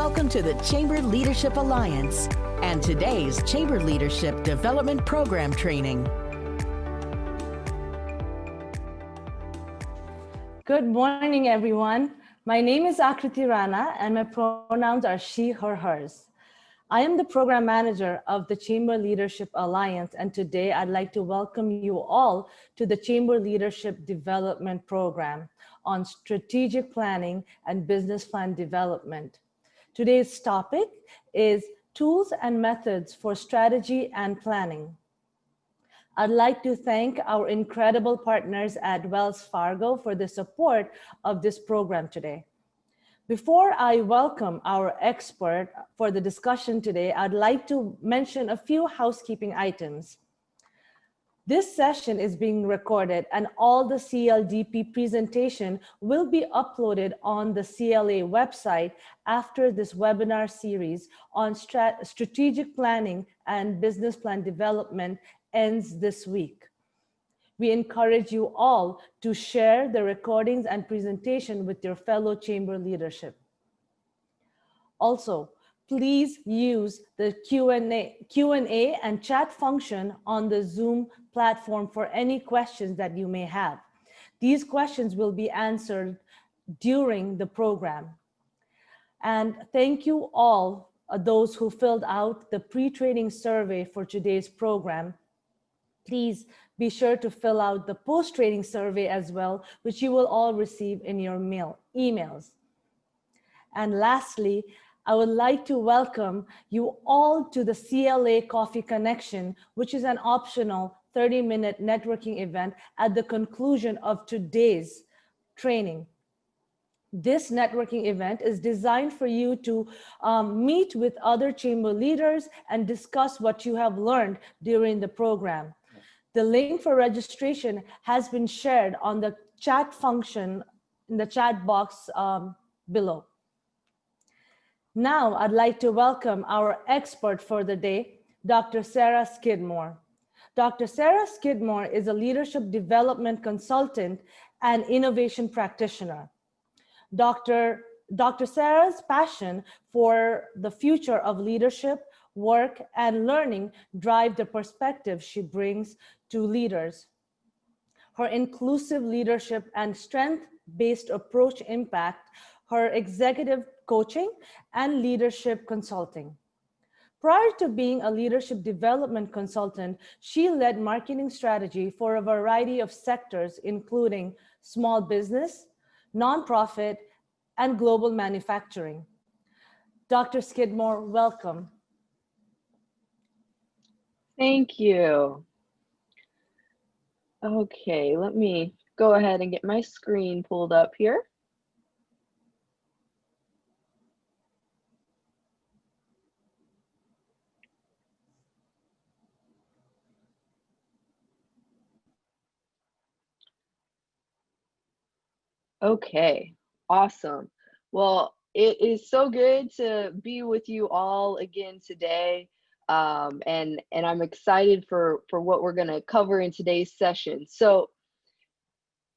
Welcome to the Chamber Leadership Alliance and today's Chamber Leadership Development Program training. Good morning, everyone. My name is Akriti Rana and my pronouns are she, her, hers. I am the program manager of the Chamber Leadership Alliance, and today I'd like to welcome you all to the Chamber Leadership Development Program on strategic planning and business plan development. Today's topic is tools and methods for strategy and planning. I'd like to thank our incredible partners at Wells Fargo for the support of this program today. Before I welcome our expert for the discussion today, I'd like to mention a few housekeeping items. This session is being recorded and all the CLDP presentation will be uploaded on the CLA website after this webinar series on strategic planning and business plan development ends this week. We encourage you all to share the recordings and presentation with your fellow chamber leadership. Also, please use the Q&A and chat function on the Zoom platform for any questions that you may have. These questions will be answered during the program. And thank you all, those who filled out the pre-training survey for today's program. Please be sure to fill out the post-training survey as well, which you will all receive in your emails. And lastly, I would like to welcome you all to the CLA Coffee Connection, which is an optional 30-minute networking event at the conclusion of today's training. This networking event is designed for you to meet with other chamber leaders and discuss what you have learned during the program. The link for registration has been shared on the chat function in the chat box below. Now, I'd like to welcome our expert for the day, Dr. Sarah Skidmore. Dr. Sarah Skidmore is a leadership development consultant and innovation practitioner. Dr. Sarah's passion for the future of leadership, work, and learning drive the perspective she brings to leaders. Her inclusive leadership and strength-based approach impact her executive coaching and leadership consulting. Prior to being a leadership development consultant, she led marketing strategy for a variety of sectors, including small business, nonprofit, and global manufacturing. Dr. Skidmore, welcome. Thank you. Okay, let me go ahead and get my screen pulled up here. Okay, awesome. Well, it is so good to be with you all again today. And I'm excited for what we're going to cover in today's session. So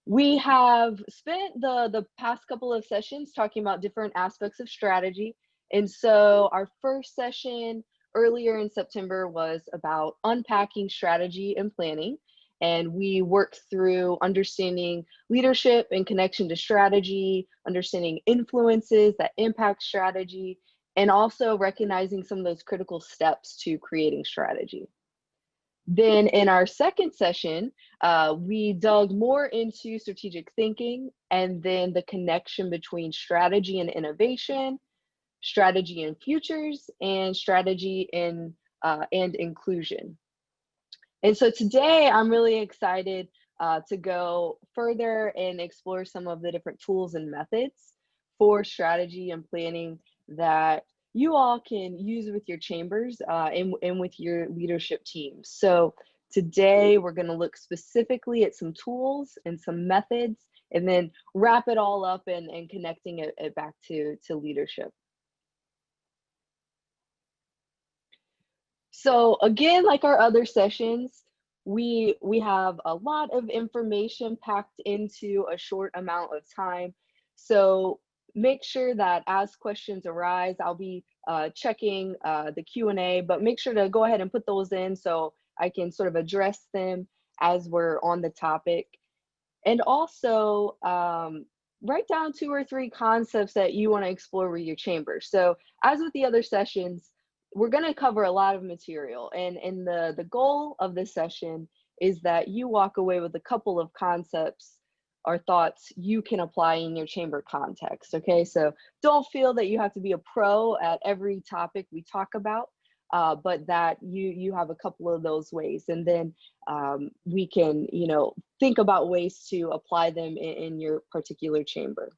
we have spent the past couple of sessions talking about different aspects of strategy. And so our first session earlier in September was about unpacking strategy and planning. And we worked through understanding leadership in connection to strategy, understanding influences that impact strategy, and also recognizing some of those critical steps to creating strategy. Then in our second session, we dug more into strategic thinking and then the connection between strategy and innovation, strategy and futures, and strategy and inclusion. And so today I'm really excited to go further and explore some of the different tools and methods for strategy and planning that you all can use with your chambers and with your leadership teams. So today we're going to look specifically at some tools and some methods and then wrap it all up and connecting it back to leadership. So again, like our other sessions, we have a lot of information packed into a short amount of time. So make sure that as questions arise, I'll be checking the Q&A, but make sure to go ahead and put those in so I can sort of address them as we're on the topic. And also write down 2 or 3 concepts that you want to explore with your chamber. So as with the other sessions, we're going to cover a lot of material, and the goal of this session is that you walk away with a couple of concepts or thoughts you can apply in your chamber context. Okay, so don't feel that you have to be a pro at every topic we talk about, but that you have a couple of those ways, and then we can, you know, think about ways to apply them in your particular chamber.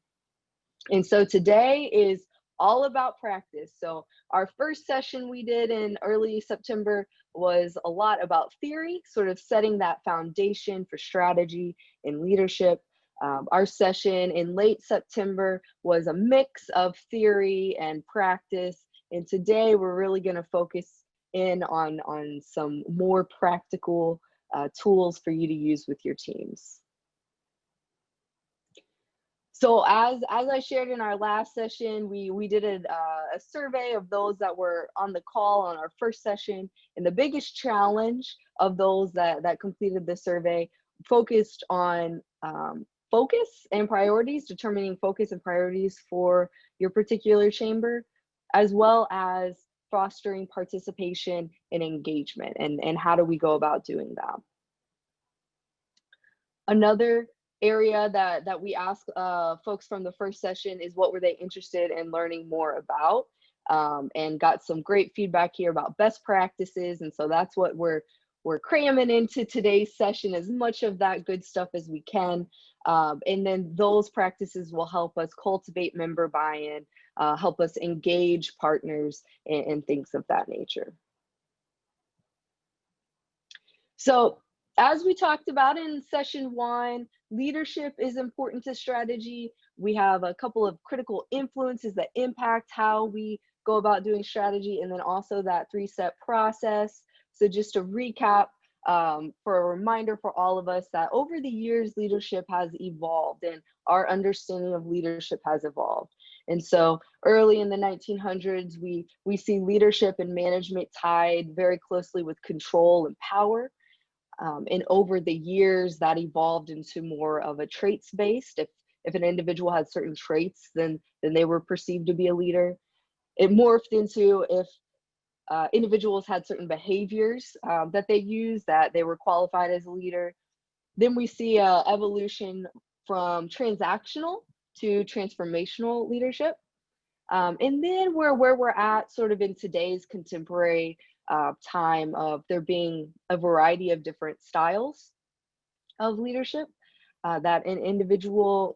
And so today is all about practice. So our first session we did in early September was a lot about theory, sort of setting that foundation for strategy and leadership. Our session in late September was a mix of theory and practice. And today we're really going to focus in on some more practical tools for you to use with your teams. So as I shared in our last session, we did a survey of those that were on the call on our first session, and the biggest challenge of those that completed the survey focused on focus and priorities, determining focus and priorities for your particular chamber, as well as fostering participation and engagement, and how do we go about doing that. Another area that we ask folks from the first session is what were they interested in learning more about, and got some great feedback here about best practices, and so that's what we're cramming into today's session, as much of that good stuff as we can, and then those practices will help us cultivate member buy-in, help us engage partners, and things of that nature. So as we talked about in session 1, leadership is important to strategy. We have a couple of critical influences that impact how we go about doing strategy, and then also that 3-step process. So just to recap, for a reminder for all of us, that over the years, leadership has evolved and our understanding of leadership has evolved. And so early in the 1900s, we see leadership and management tied very closely with control and power. And over the years, that evolved into more of a traits-based. If an individual had certain traits, then they were perceived to be a leader. It morphed into if individuals had certain behaviors that they used, that they were qualified as a leader. Then we see evolution from transactional to transformational leadership. And then where we're at sort of in today's contemporary time of there being a variety of different styles of leadership that an individual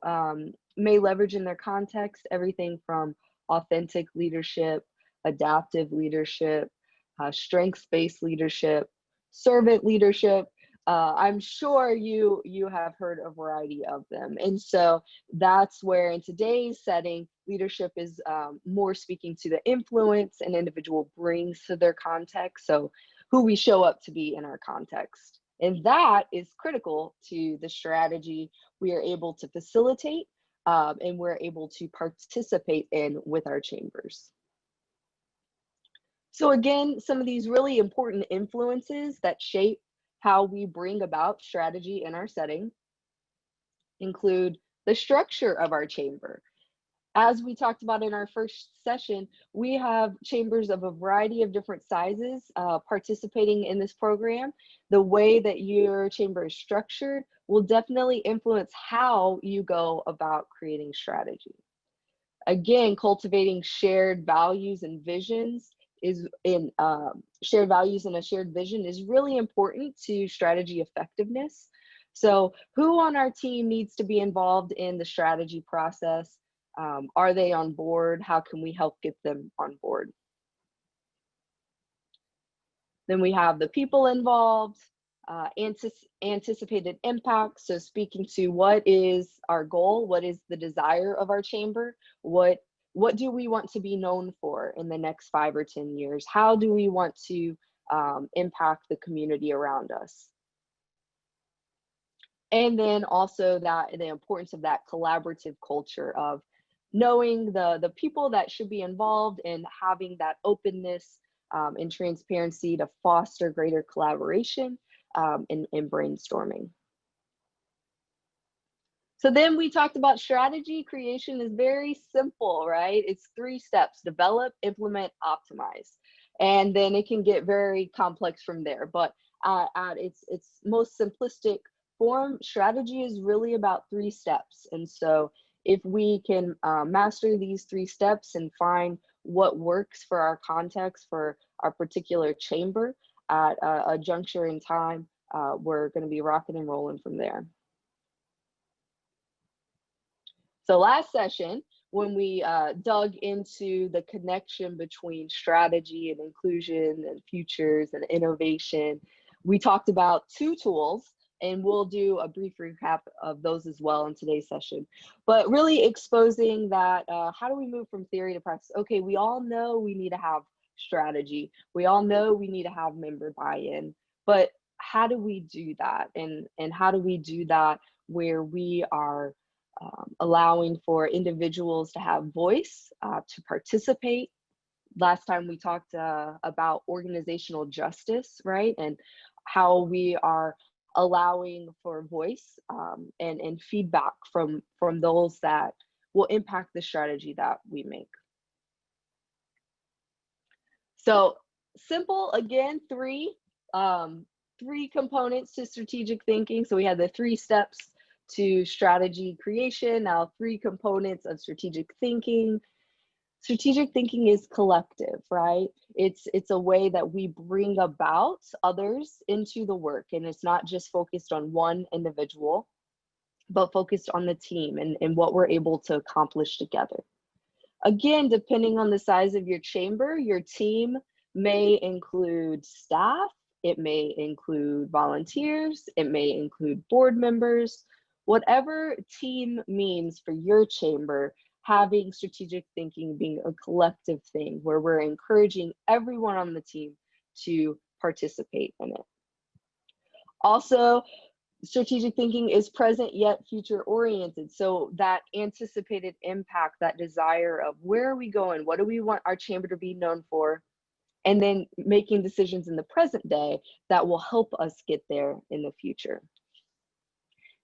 may leverage in their context, everything from authentic leadership, adaptive leadership, strengths-based leadership, servant leadership. I'm sure you have heard a variety of them. And so that's where in today's setting, leadership is more speaking to the influence an individual brings to their context. So who we show up to be in our context. And that is critical to the strategy we are able to facilitate and we're able to participate in with our chambers. So again, some of these really important influences that shape how we bring about strategy in our setting include the structure of our chamber. As we talked about in our first session, we have chambers of a variety of different sizes participating in this program. The way that your chamber is structured will definitely influence how you go about creating strategy. Again, cultivating shared values and visions is in shared values and a shared vision is really important to strategy effectiveness. So who on our team needs to be involved in the strategy process? Are they on board? How can we help get them on board? Then we have the people involved, anticipated impact. So speaking to what is our goal? What is the desire of our chamber? What do we want to be known for in the next 5 or 10 years? How do we want to impact the community around us? And then also the importance of that collaborative culture of knowing the people that should be involved and having that openness and transparency to foster greater collaboration and brainstorming. So then we talked about strategy creation is very simple, right? It's 3 steps: develop, implement, optimize. And then it can get very complex from there. But at its most simplistic form, strategy is really about 3 steps. And so if we can master these 3 steps and find what works for our context, for our particular chamber at a juncture in time, we're going to be rocking and rolling from there. So last session, when we dug into the connection between strategy and inclusion and futures and innovation, we talked about 2 tools, and we'll do a brief recap of those as well in today's session. But really exposing that, how do we move from theory to practice? Okay, we all know we need to have strategy. We all know we need to have member buy-in, but how do we do that? And how do we do that where we are allowing for individuals to have voice, to participate? Last time we talked about organizational justice, right? And how we are allowing for voice and feedback from those that will impact the strategy that we make. So simple, again, 3 components to strategic thinking. So we had the 3 steps to strategy creation, now 3 components of strategic thinking. Strategic thinking is collective, right? It's a way that we bring about others into the work, and it's not just focused on one individual, but focused on the team and what we're able to accomplish together. Again, depending on the size of your chamber, your team may include staff, it may include volunteers, it may include board members. Whatever team means for your chamber, having strategic thinking being a collective thing where we're encouraging everyone on the team to participate in it. Also, strategic thinking is present yet future oriented. So that anticipated impact, that desire of where are we going? What do we want our chamber to be known for? And then making decisions in the present day that will help us get there in the future.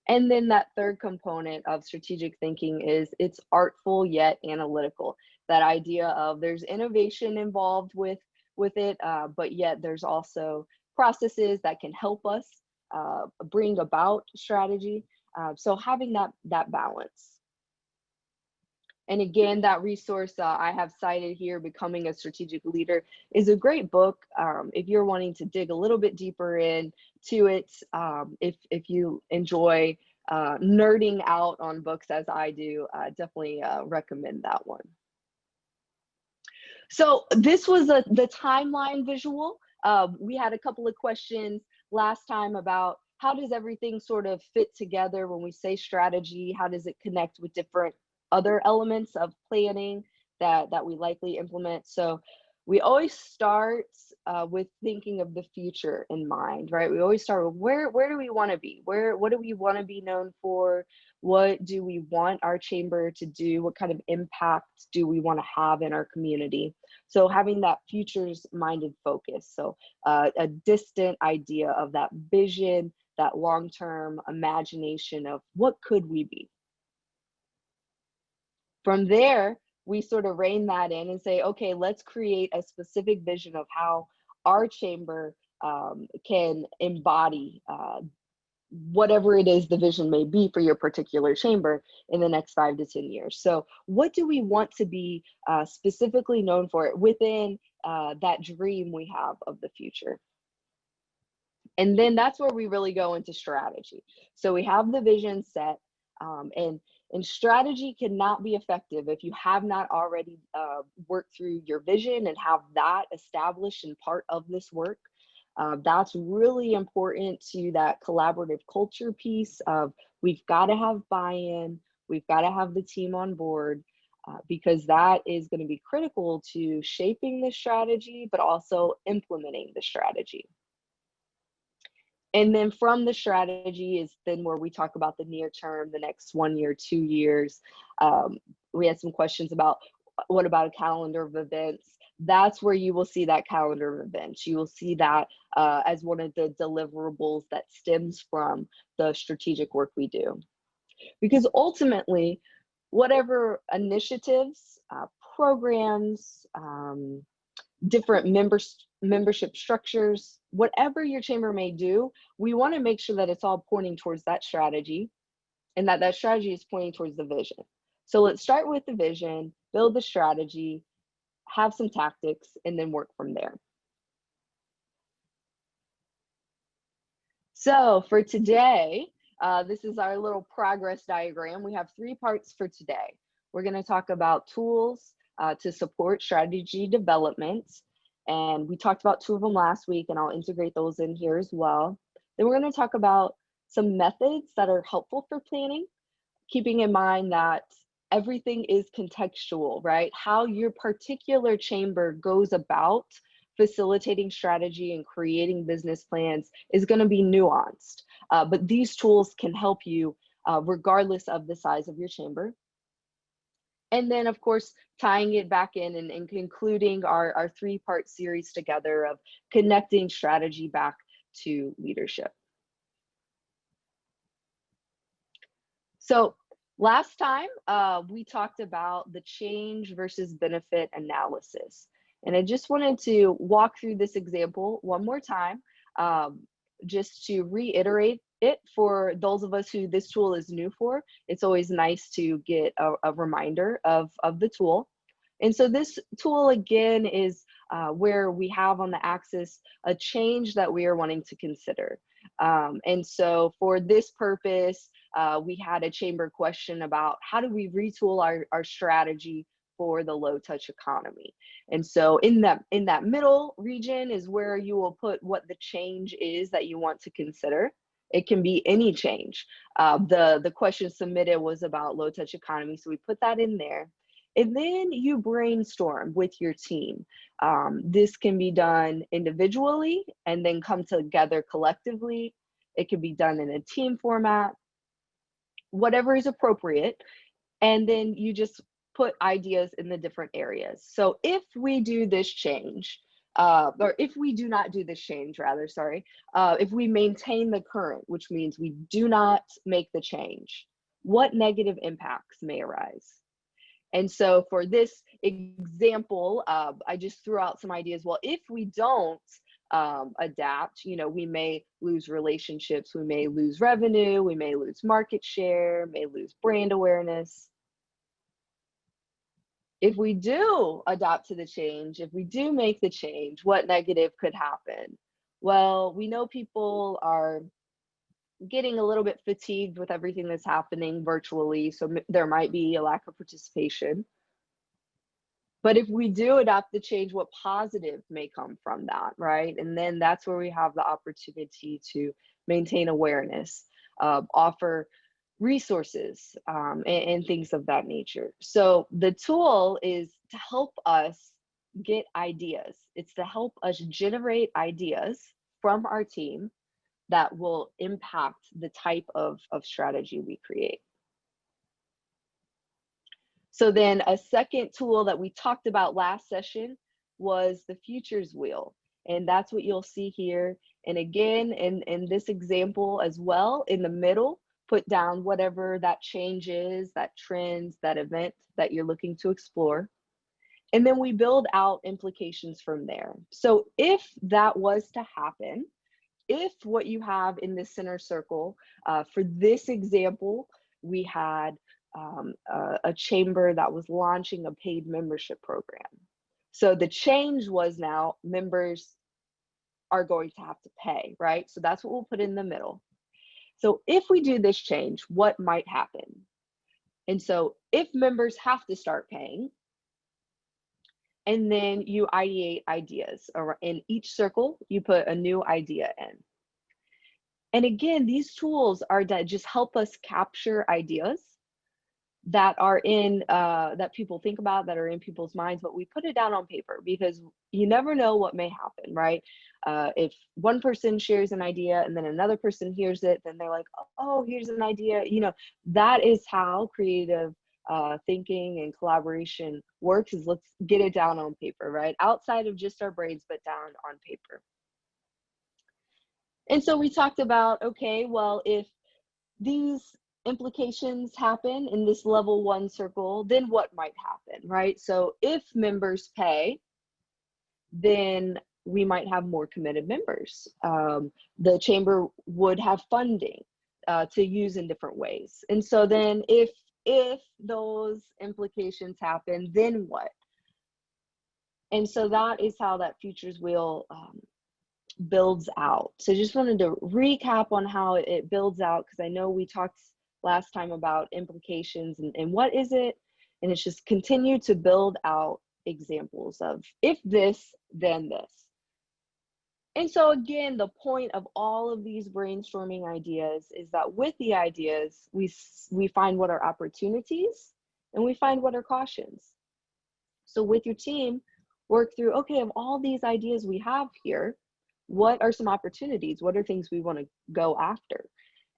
And then that third component of strategic thinking is it's artful yet analytical. That idea of there's innovation involved with it, but yet there's also processes that can help us bring about strategy. So having that balance. And again, that resource I have cited here, Becoming a Strategic Leader, is a great book if you're wanting to dig a little bit deeper into it. If you enjoy nerding out on books as I do, definitely recommend that one. So this was the timeline visual. We had a couple of questions last time about how does everything sort of fit together when we say strategy? How does it connect with different other elements of planning that we likely implement? So we always start with thinking of the future in mind, right? We always start with where do we want to be? What do we want to be known for? What do we want our chamber to do? What kind of impact do we want to have in our community? So having that futures minded focus. So a distant idea of that vision, that long-term imagination of what could we be? From there, we sort of rein that in and say, okay, let's create a specific vision of how our chamber can embody whatever it is the vision may be for your particular chamber in the next 5 to 10 years. So what do we want to be specifically known for within that dream we have of the future? And then that's where we really go into strategy. So we have the vision set, and strategy cannot be effective if you have not already worked through your vision and have that established and part of this work. That's really important to that collaborative culture piece of we've got to have buy-in, we've got to have the team on board, because that is going to be critical to shaping the strategy, but also implementing the strategy. And then from the strategy is then where we talk about the near term, the next 1 year, 2 years. we had some questions about what about a calendar of events. That's where you will see that calendar of events. You will see that as one of the deliverables that stems from the strategic work we do. Because ultimately, whatever initiatives, programs, different membership structures, whatever your chamber may do, we want to make sure that it's all pointing towards that strategy, and that strategy is pointing towards the vision. So let's start with the vision, build the strategy, have some tactics, and then work from there. So for today, this is our little progress diagram. We have 3 parts for today. We're going to talk about tools to support strategy development. And we talked about 2 of them last week, and I'll integrate those in here as well. Then we're going to talk about some methods that are helpful for planning, keeping in mind that everything is contextual, right? How your particular chamber goes about facilitating strategy and creating business plans is going to be nuanced. But these tools can help you regardless of the size of your chamber. And then, of course, tying it back in and concluding our 3-part series together of connecting strategy back to leadership. So last time, we talked about the change versus benefit analysis. And I just wanted to walk through this example one more time, just to reiterate it for those of us who this tool is new for. It's always nice to get a reminder of the tool. And so this tool, again, is where we have on the axis a change that we are wanting to consider. And so for this purpose, we had a chamber question about how do we retool our strategy for the low touch economy. And so in that middle region is where you will put what the change is that you want to consider. It can be any change. The question submitted was about low touch economy, so we put that in there. And then you brainstorm with your team. This can be done individually and then come together collectively. It can be done in a team format, whatever is appropriate. And then you just put ideas in the different areas. So if we do this change, or if we do not do this change, rather, sorry, if we maintain the current, which means we do not make the change, what negative impacts may arise? And so for this example, I just threw out some ideas. Well, if we don't adapt, we may lose relationships, we may lose revenue, we may lose market share, may lose brand awareness. If we do adapt to the change, if we do make the change, what negative could happen? Well, we know people are getting a little bit fatigued with everything that's happening virtually, so there might be a lack of participation. But if we do adapt the change, what positive may come from that, right? And then that's where we have the opportunity to maintain awareness, offer resources, and things of that nature. So the tool is to help us get ideas. It's to help us generate ideas from our team that will impact the type of strategy we create. So then a second tool that we talked about last session was the futures wheel. And that's what you'll see here. And again, in this example as well, in the middle, put down whatever that change is, that trend, that event that you're looking to explore. And then we build out implications from there. So if that was to happen, if what you have in this center circle, for this example, we had a chamber that was launching a paid membership program. So the change was now members are going to have to pay, right? So that's what we'll put in the middle. So if we do this change, what might happen? And so if members have to start paying, and then you ideate ideas, or in each circle, you put a new idea in. And again, these tools are that just help us capture ideas that are in, that people think about, that are in people's minds, but we put it down on paper because you never know what may happen, right? If one person shares an idea and then another person hears it, then they're like, oh, here's an idea. That is how creative thinking and collaboration works is let's get it down on paper, right? Outside of just our brains, but down on paper. And so we talked about, okay, well, if these implications happen in this level 1 circle, then what might happen, right? So if members pay, then we might have more committed members. The chamber would have funding to use in different ways. And so then if those implications happen, then what? And so that is how that futures wheel builds out. So just wanted to recap on how it builds out, because I know we talked last time about implications and what is it, and it's just continue to build out examples of if this, then this. And so again, the point of all of these brainstorming ideas is that with the ideas, we find what are opportunities and we find what are cautions. So with your team, work through, okay, of all these ideas we have here, what are some opportunities? What are things we want to go after?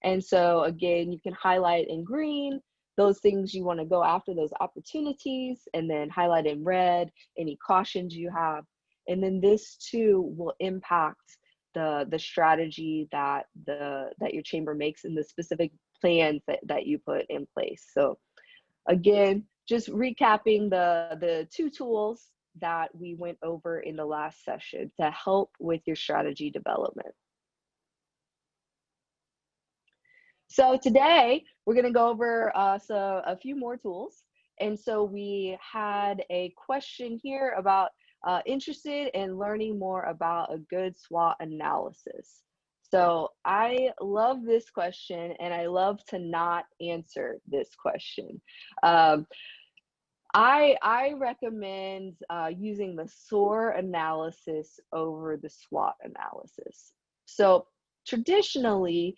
And so again, you can highlight in green those things you want to go after, those opportunities, and then highlight in red any cautions you have. And then this too will impact the strategy that your chamber makes and the specific plans that you put in place. So again, just recapping the 2 tools that we went over in the last session to help with your strategy development. So today we're going to go over a few more tools. And so we had a question here about interested in learning more about a good SWOT analysis. So I love this question, and I love to not answer this question. I recommend using the SOAR analysis over the SWOT analysis. So traditionally,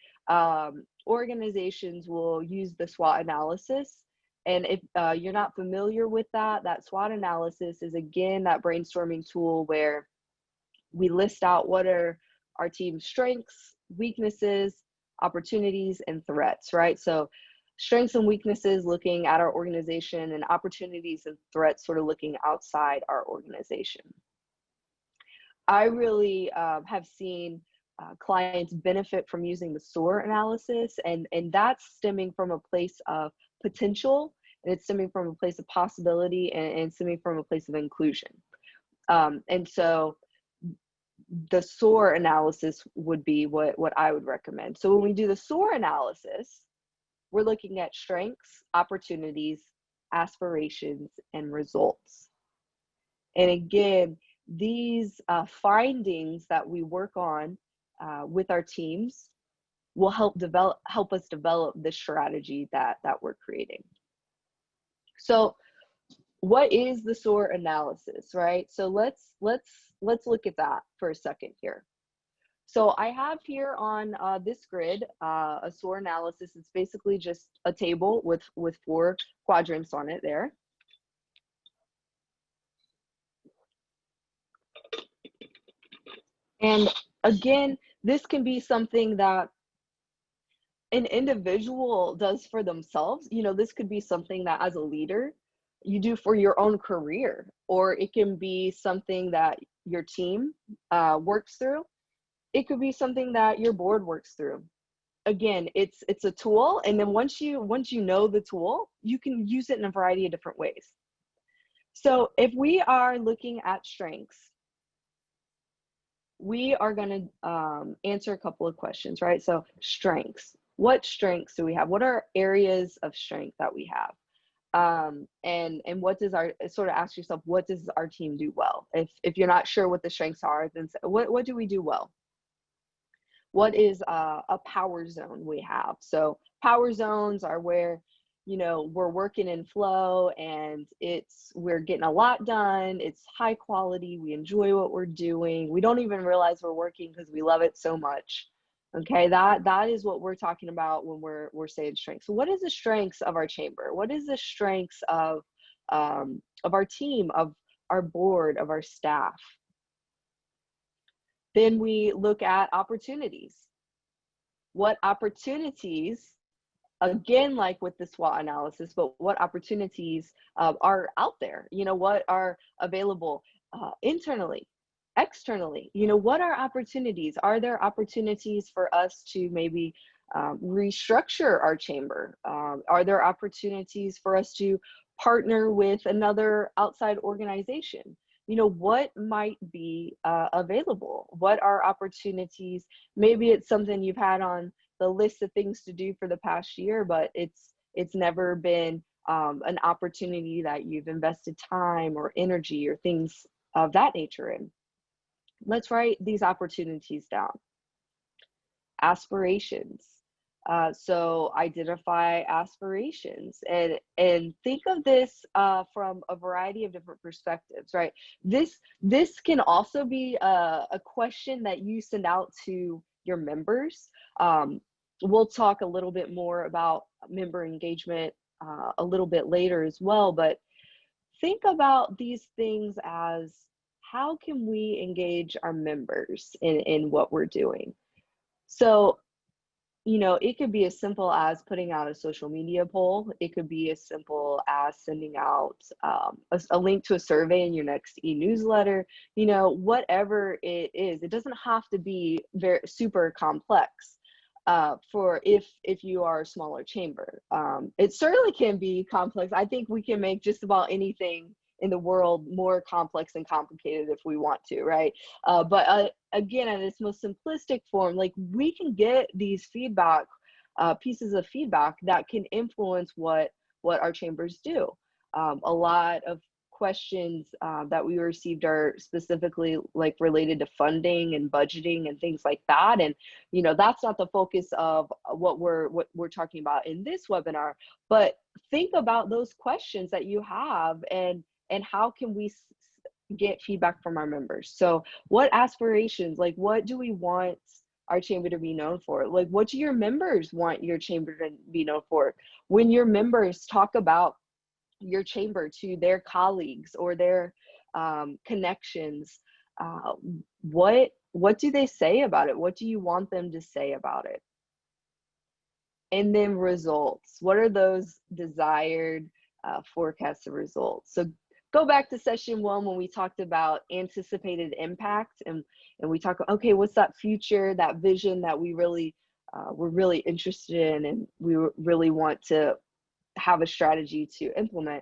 organizations will use the SWOT analysis. And if you're not familiar with that SWOT analysis is, again, that brainstorming tool where we list out what are our team's strengths, weaknesses, opportunities, and threats, right? So strengths and weaknesses looking at our organization, and opportunities and threats sort of looking outside our organization. I really have seen clients benefit from using the SOAR analysis, and that's stemming from a place of potential, and it's stemming from a place of possibility, and stemming from a place of inclusion. And so the SOAR analysis would be what I would recommend. So when we do the SOAR analysis, we're looking at strengths, opportunities, aspirations, and results. And again, these findings that we work on with our teams will help us develop the strategy that we're creating. So what is the SOAR analysis, right? So let's look at that for a second here. So I have here on this grid a SOAR analysis. It's basically just a table with 4 quadrants on it there. And again, this can be something that an individual does for themselves. You know, this could be something that as a leader you do for your own career, or it can be something that your team works through. It could be something that your board works through. Again, it's a tool, and then once you know the tool, you can use it in a variety of different ways. So if we are looking at strengths, we are going to answer a couple of questions, right? So strengths. What strengths do we have? What are areas of strength that we have? And what does sort of ask yourself, what does our team do well? If you're not sure what the strengths are, then what do we do well? What is a power zone we have? So power zones are where, you know, we're working in flow, and we're getting a lot done. It's high quality. We enjoy what we're doing. We don't even realize we're working because we love it so much. Okay, that is what we're talking about when we're saying strengths. So what is the strengths of our chamber? What is the strengths of our team, of our board, of our staff? Then we look at opportunities. What opportunities again, like with the SWOT analysis, but what opportunities are out there? You know, what are available internally, externally? You know, what are opportunities? Are there opportunities for us to maybe restructure our chamber? Are there opportunities for us to partner with another outside organization? You know, what might be available? What are opportunities? Maybe it's something you've had on the list of things to do for the past year, but it's never been an opportunity that you've invested time or energy or things of that nature in. Let's write these opportunities down. Aspirations. So identify aspirations and think of this from a variety of different perspectives, right? This can also be a question that you send out to your members. We'll talk a little bit more about member engagement a little bit later as well, but think about these things as, how can we engage our members in what we're doing? So, you know, it could be as simple as putting out a social media poll. It could be as simple as sending out a link to a survey in your next e-newsletter. You know, whatever it is, it doesn't have to be very super complex for if you are a smaller chamber. It certainly can be complex. I think we can make just about anything in the world more complex and complicated if we want to, right? But again, at its most simplistic form, like, we can get these feedback, pieces of feedback that can influence what our chambers do. A lot of questions that we received are specifically like related to funding and budgeting and things like that. And, you know, that's not the focus of what we're talking about in this webinar, but think about those questions that you have and how can we get feedback from our members. So what aspirations, like, what do we want our chamber to be known for? Like, what do your members want your chamber to be known for? When your members talk about your chamber to their colleagues or their connections, what do they say about it? What do you want them to say about it? And then results. What are those desired forecasted results? So go back to session 1 when we talked about anticipated impact, and we talk, okay, what's that future, that vision that we really we're really interested in, and we really want to have a strategy to implement.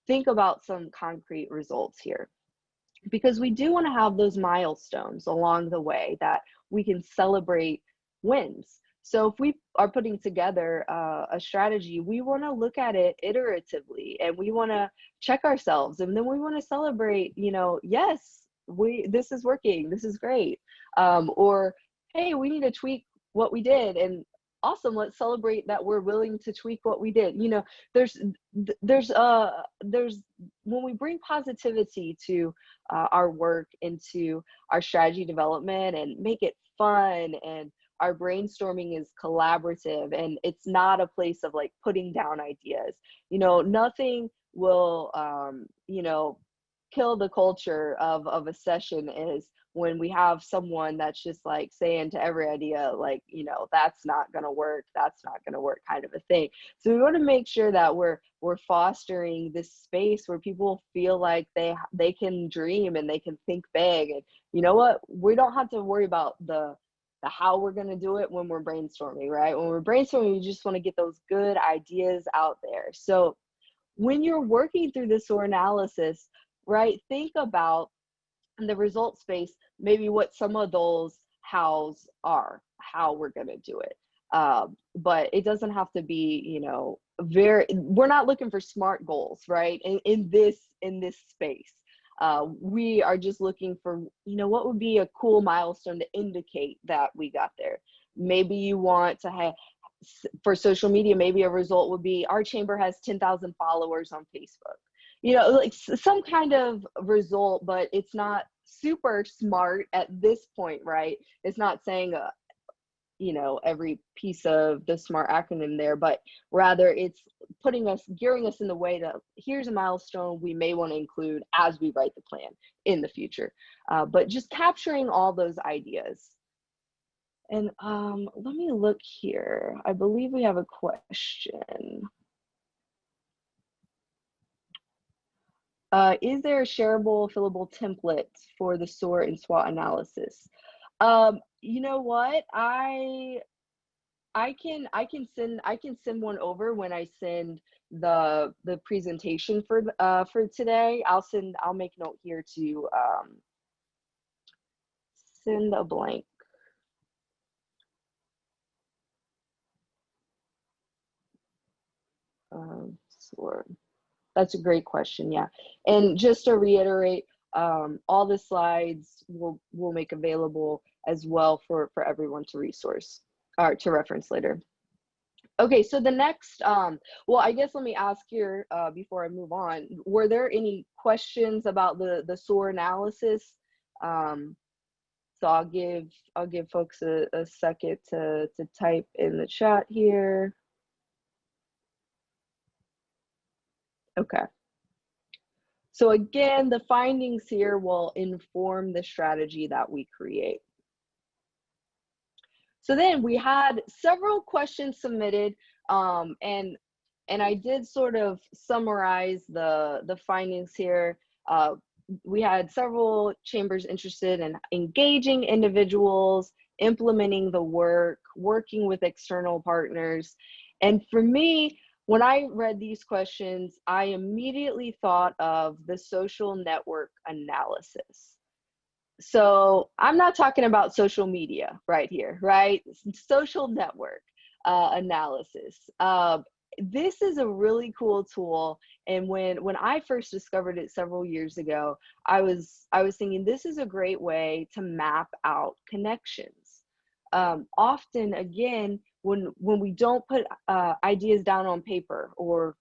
Think about some concrete results here, because we do want to have those milestones along the way that we can celebrate wins. So if we are putting together a strategy, we want to look at it iteratively, and we want to check ourselves, and then we want to celebrate, you know, yes, this is working, this is great, or hey, we need to tweak what we did, and awesome, let's celebrate that we're willing to tweak what we did. You know, there's when we bring positivity to our work, into our strategy development, and make it fun, and our brainstorming is collaborative, and it's not a place of like putting down ideas. You know, nothing will you know, kill the culture of a session is when we have someone that's just like saying to every idea, like, you know, that's not going to work, kind of a thing. So we want to make sure that we're fostering this space where people feel like they can dream and they can think big. And you know what, we don't have to worry about the how we're going to do it when we're brainstorming, right? When we're brainstorming, you just want to get those good ideas out there. So when you're working through this SOAR analysis, right, think about the result space, maybe what some of those hows are, how we're going to do it. But it doesn't have to be, you know, we're not looking for SMART goals, right? In this space. We are just looking for, you know, what would be a cool milestone to indicate that we got there. Maybe you want to have, for social media, maybe a result would be our chamber has 10,000 followers on Facebook. You know, like some kind of result, but it's not super SMART at this point, right? It's not saying you know, every piece of the SMART acronym there, but rather it's gearing us in the way that here's a milestone we may want to include as we write the plan in the future. But just capturing all those ideas. And let me look here. I believe we have a question. Is there a shareable, fillable template for the SOAR and SWOT analysis? You know what? I can send one over when I send the presentation for today. I'll make note here to send a blank. SOAR. That's a great question. Yeah, and just to reiterate, all the slides will make available as well for everyone to resource or to reference later. Okay, so the next, well, I guess let me ask here before I move on. Were there any questions about the SOAR analysis? So I'll give folks a second to type in the chat here. Okay. So again, the findings here will inform the strategy that we create. So then we had several questions submitted, and I did sort of summarize the findings here. We had several chambers interested in engaging individuals, implementing the work, working with external partners. And for me, when I read these questions, I immediately thought of the social network analysis. So I'm not talking about social media right here, right? Social network analysis. This is a really cool tool, and when I first discovered it several years ago, I was thinking this is a great way to map out connections. Often, again, when we don't put ideas down on paper or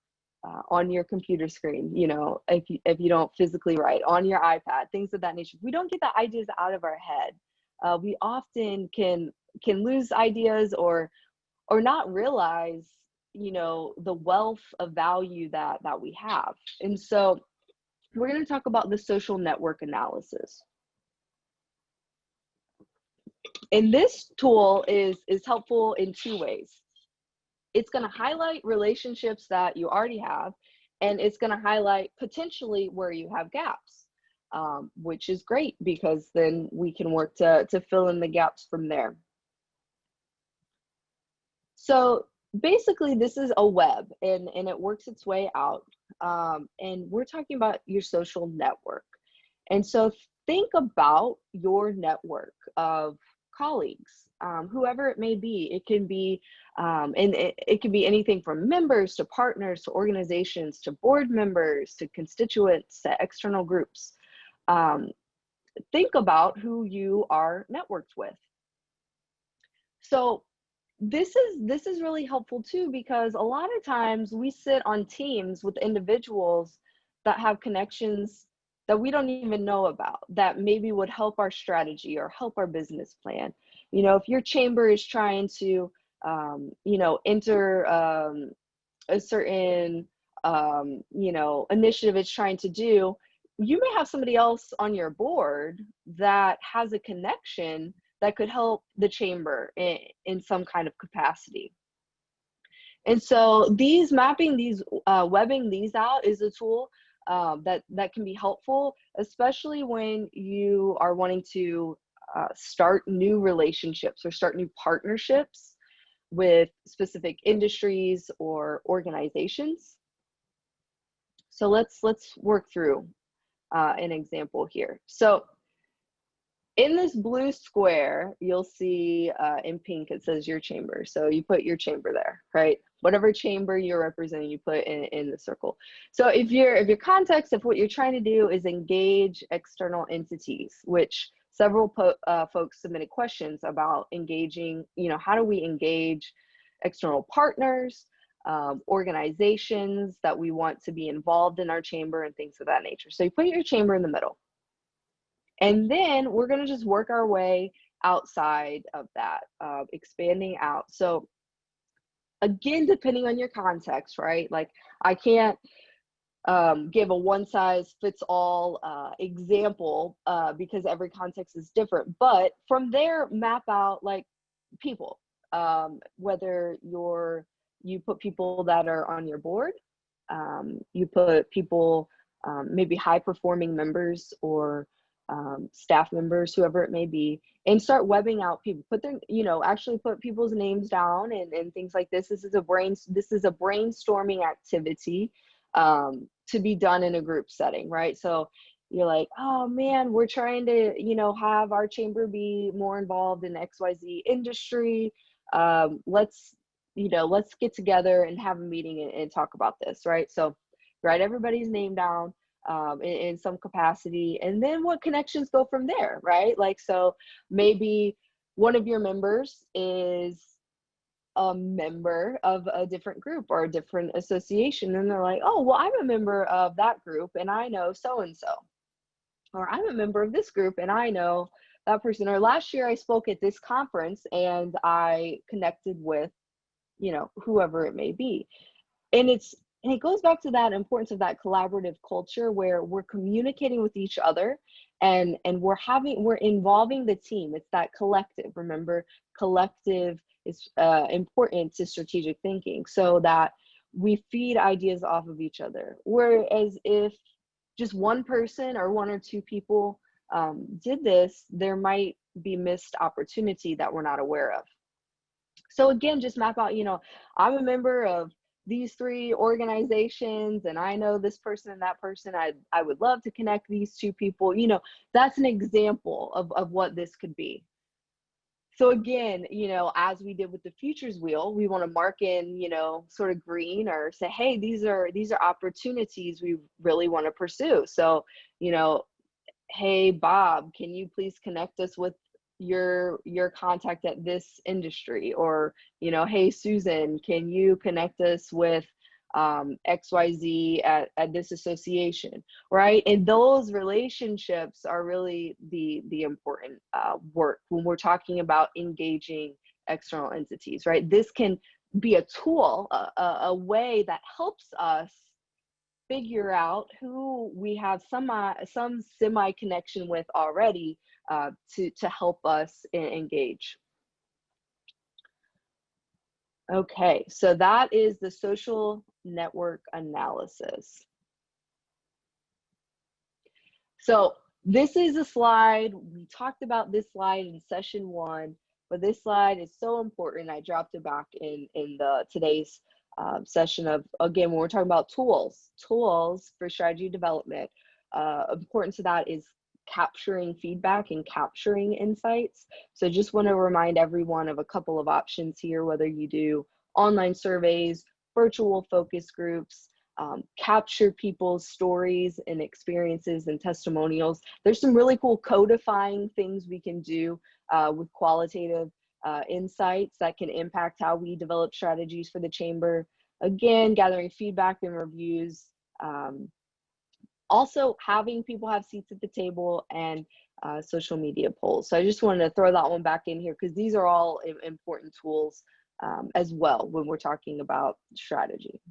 on your computer screen, you know, if you don't physically write on your iPad, things of that nature, we don't get the ideas out of our head. We often can lose ideas or not realize, you know, the wealth of value that we have. And so we're going to talk about the social network analysis. And this tool is helpful in two ways. It's going to highlight relationships that you already have, and it's going to highlight potentially where you have gaps, which is great because then we can work to fill in the gaps from there. So basically, this is a web, and it works its way out. And we're talking about your social network. And so think about your network of colleagues, whoever it may be. It can be, and it can be anything from members to partners to organizations to board members to constituents to external groups. Think about who you are networked with. So this is really helpful too, because a lot of times we sit on teams with individuals that have connections that we don't even know about, that maybe would help our strategy or help our business plan. You know, if your chamber is trying to, you know, enter a certain, you know, initiative it's trying to do, you may have somebody else on your board that has a connection that could help the chamber in some kind of capacity. And so webbing these out is a tool that can be helpful, especially when you are wanting to start new relationships or start new partnerships with specific industries or organizations. So let's work through an example here. So in this blue square, you'll see in pink, it says your chamber. So you put your chamber there, right? Whatever chamber you're representing, you put in the circle. So if your context of what you're trying to do is engage external entities, which several folks submitted questions about engaging, you know, how do we engage external partners, organizations that we want to be involved in our chamber and things of that nature. So you put your chamber in the middle. And then we're going to just work our way outside of that, expanding out. So again, depending on your context, right? Like I can't give a one-size-fits-all example because every context is different. But from there, map out like people, whether you put people that are on your board, you put people, maybe high performing members or staff members, whoever it may be, and start webbing out people. Put their, actually put people's names down and things like this. This is a brainstorming activity to be done in a group setting, right? So you're like, oh man, we're trying to, have our chamber be more involved in XYZ industry. Let's get together and have a meeting and talk about this, right? So write everybody's name down in some capacity, and then what connections go from there, right? Like, so maybe one of your members is a member of a different group or a different association, and they're like, oh, well, I'm a member of that group and I know so and so, or I'm a member of this group and I know that person, or last year I spoke at this conference and I connected with whoever it may be. And it goes back to that importance of that collaborative culture where we're communicating with each other and we're involving the team. It's that collective. Remember, collective is important to strategic thinking, so that we feed ideas off of each other. Whereas if just one person or one or two people did this, there might be missed opportunity that we're not aware of. So again, just map out, I'm a member of these 3 organizations and I know this person and that person. I would love to connect these 2 people. That's an example of what this could be. So again, as we did with the futures wheel, we want to mark in, sort of green, or say, hey, these are opportunities we really want to pursue. So, hey, Bob, can you please connect us with your contact at this industry? Or, hey, Susan, can you connect us with XYZ at this association, right? And those relationships are really the important work when we're talking about engaging external entities, right? This can be a tool, a way that helps us figure out who we have some semi connection with already, to help us engage. Okay, so that is the social network analysis. So this is a slide, we talked about this slide in session 1, but this slide is so important. I dropped it back in today's session of, again, when we're talking about tools for strategy development. Important to that is capturing feedback and capturing insights. So just want to remind everyone of a couple of options here, whether you do online surveys, virtual focus groups, capture people's stories and experiences and testimonials. There's some really cool codifying things we can do with qualitative insights that can impact how we develop strategies for the chamber. Again, gathering feedback and reviews. Also having people have seats at the table, and social media polls. So I just wanted to throw that one back in here because these are all important tools as well when we're talking about strategy.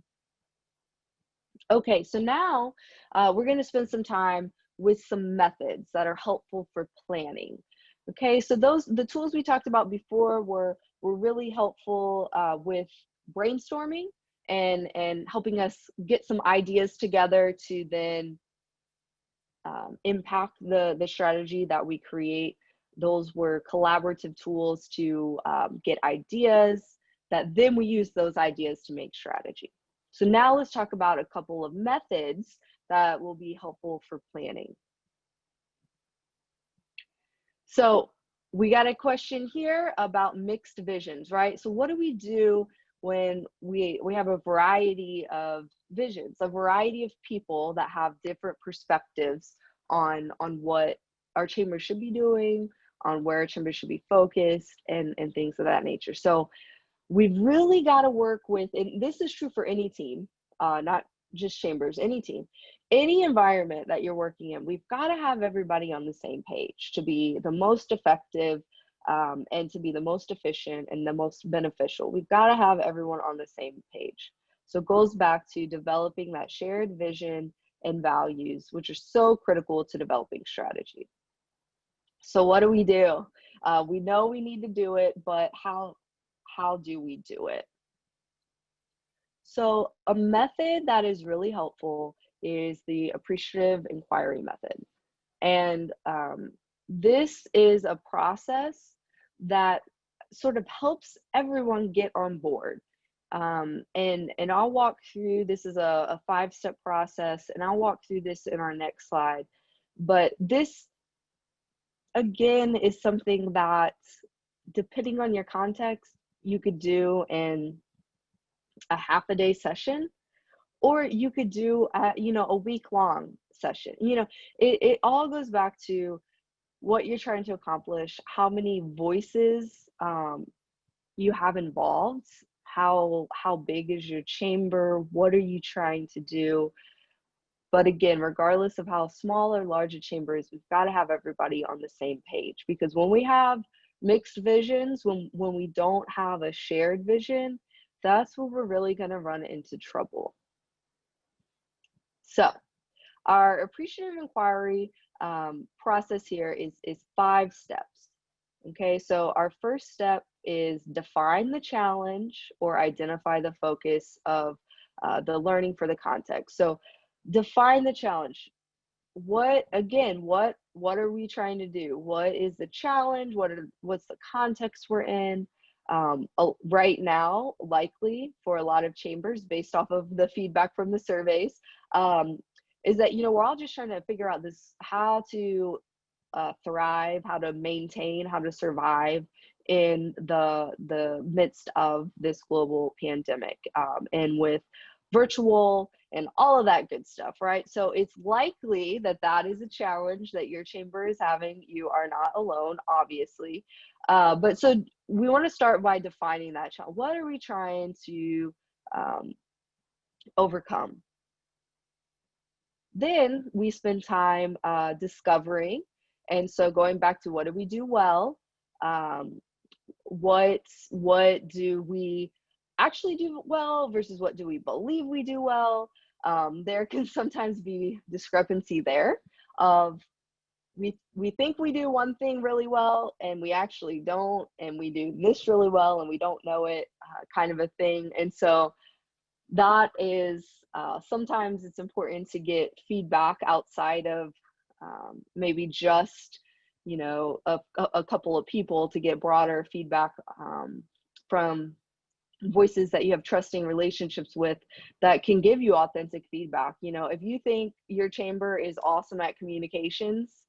Okay, so now we're going to spend some time with some methods that are helpful for planning. Okay, so the tools we talked about before were really helpful with brainstorming and helping us get some ideas together to then impact the strategy that we create. Those were collaborative tools to get ideas that then we use those ideas to make strategy. So now let's talk about a couple of methods that will be helpful for planning. So we got a question here about mixed visions, right? So what do we do when we have a variety of visions, a variety of people that have different perspectives on what our chamber should be doing, on where our chamber should be focused, and things of that nature. So we've really got to work with, and this is true for any team, not just chambers, any team, any environment that you're working in, we've got to have everybody on the same page to be the most effective and to be the most efficient and the most beneficial. We've got to have everyone on the same page. So it goes back to developing that shared vision and values, which are so critical to developing strategy. So what do we do? We know we need to do it, but how do we do it? So a method that is really helpful is the appreciative inquiry method. And this is a process that sort of helps everyone get on board. And I'll walk through, this is a 5-step process, and I'll walk through this in our next slide. But this, again, is something that, depending on your context, you could do in a half-a-day session, or you could do a week-long session. It all goes back to what you're trying to accomplish, how many voices you have involved, how big is your chamber, what are you trying to do. But again, regardless of how small or large a chamber is, we've got to have everybody on the same page, because when we have mixed visions, when we don't have a shared vision, that's where we're really going to run into trouble. So our appreciative inquiry process here is 5 steps. Okay, so our first step is define the challenge or identify the focus of the learning for the context. So define the challenge. What are we trying to do? What is the challenge? What's the context we're in? Right now, likely for a lot of chambers, based off of the feedback from the surveys, is that we're all just trying to figure out how to thrive, how to maintain, how to survive in the midst of this global pandemic, and with virtual and all of that good stuff, right? So it's likely that is a challenge that your chamber is having. You are not alone, obviously. But so we want to start by defining that challenge. What are we trying to overcome? Then we spend time discovering. And so going back to, what do we do well? What do we actually do well versus what do we believe we do well? There can sometimes be discrepancy there of we think we do one thing really well and we actually don't, and we do this really well and we don't know it, kind of a thing. And so that is sometimes it's important to get feedback outside of maybe just a couple of people, to get broader feedback from voices that you have trusting relationships with that can give you authentic feedback. If you think your chamber is awesome at communications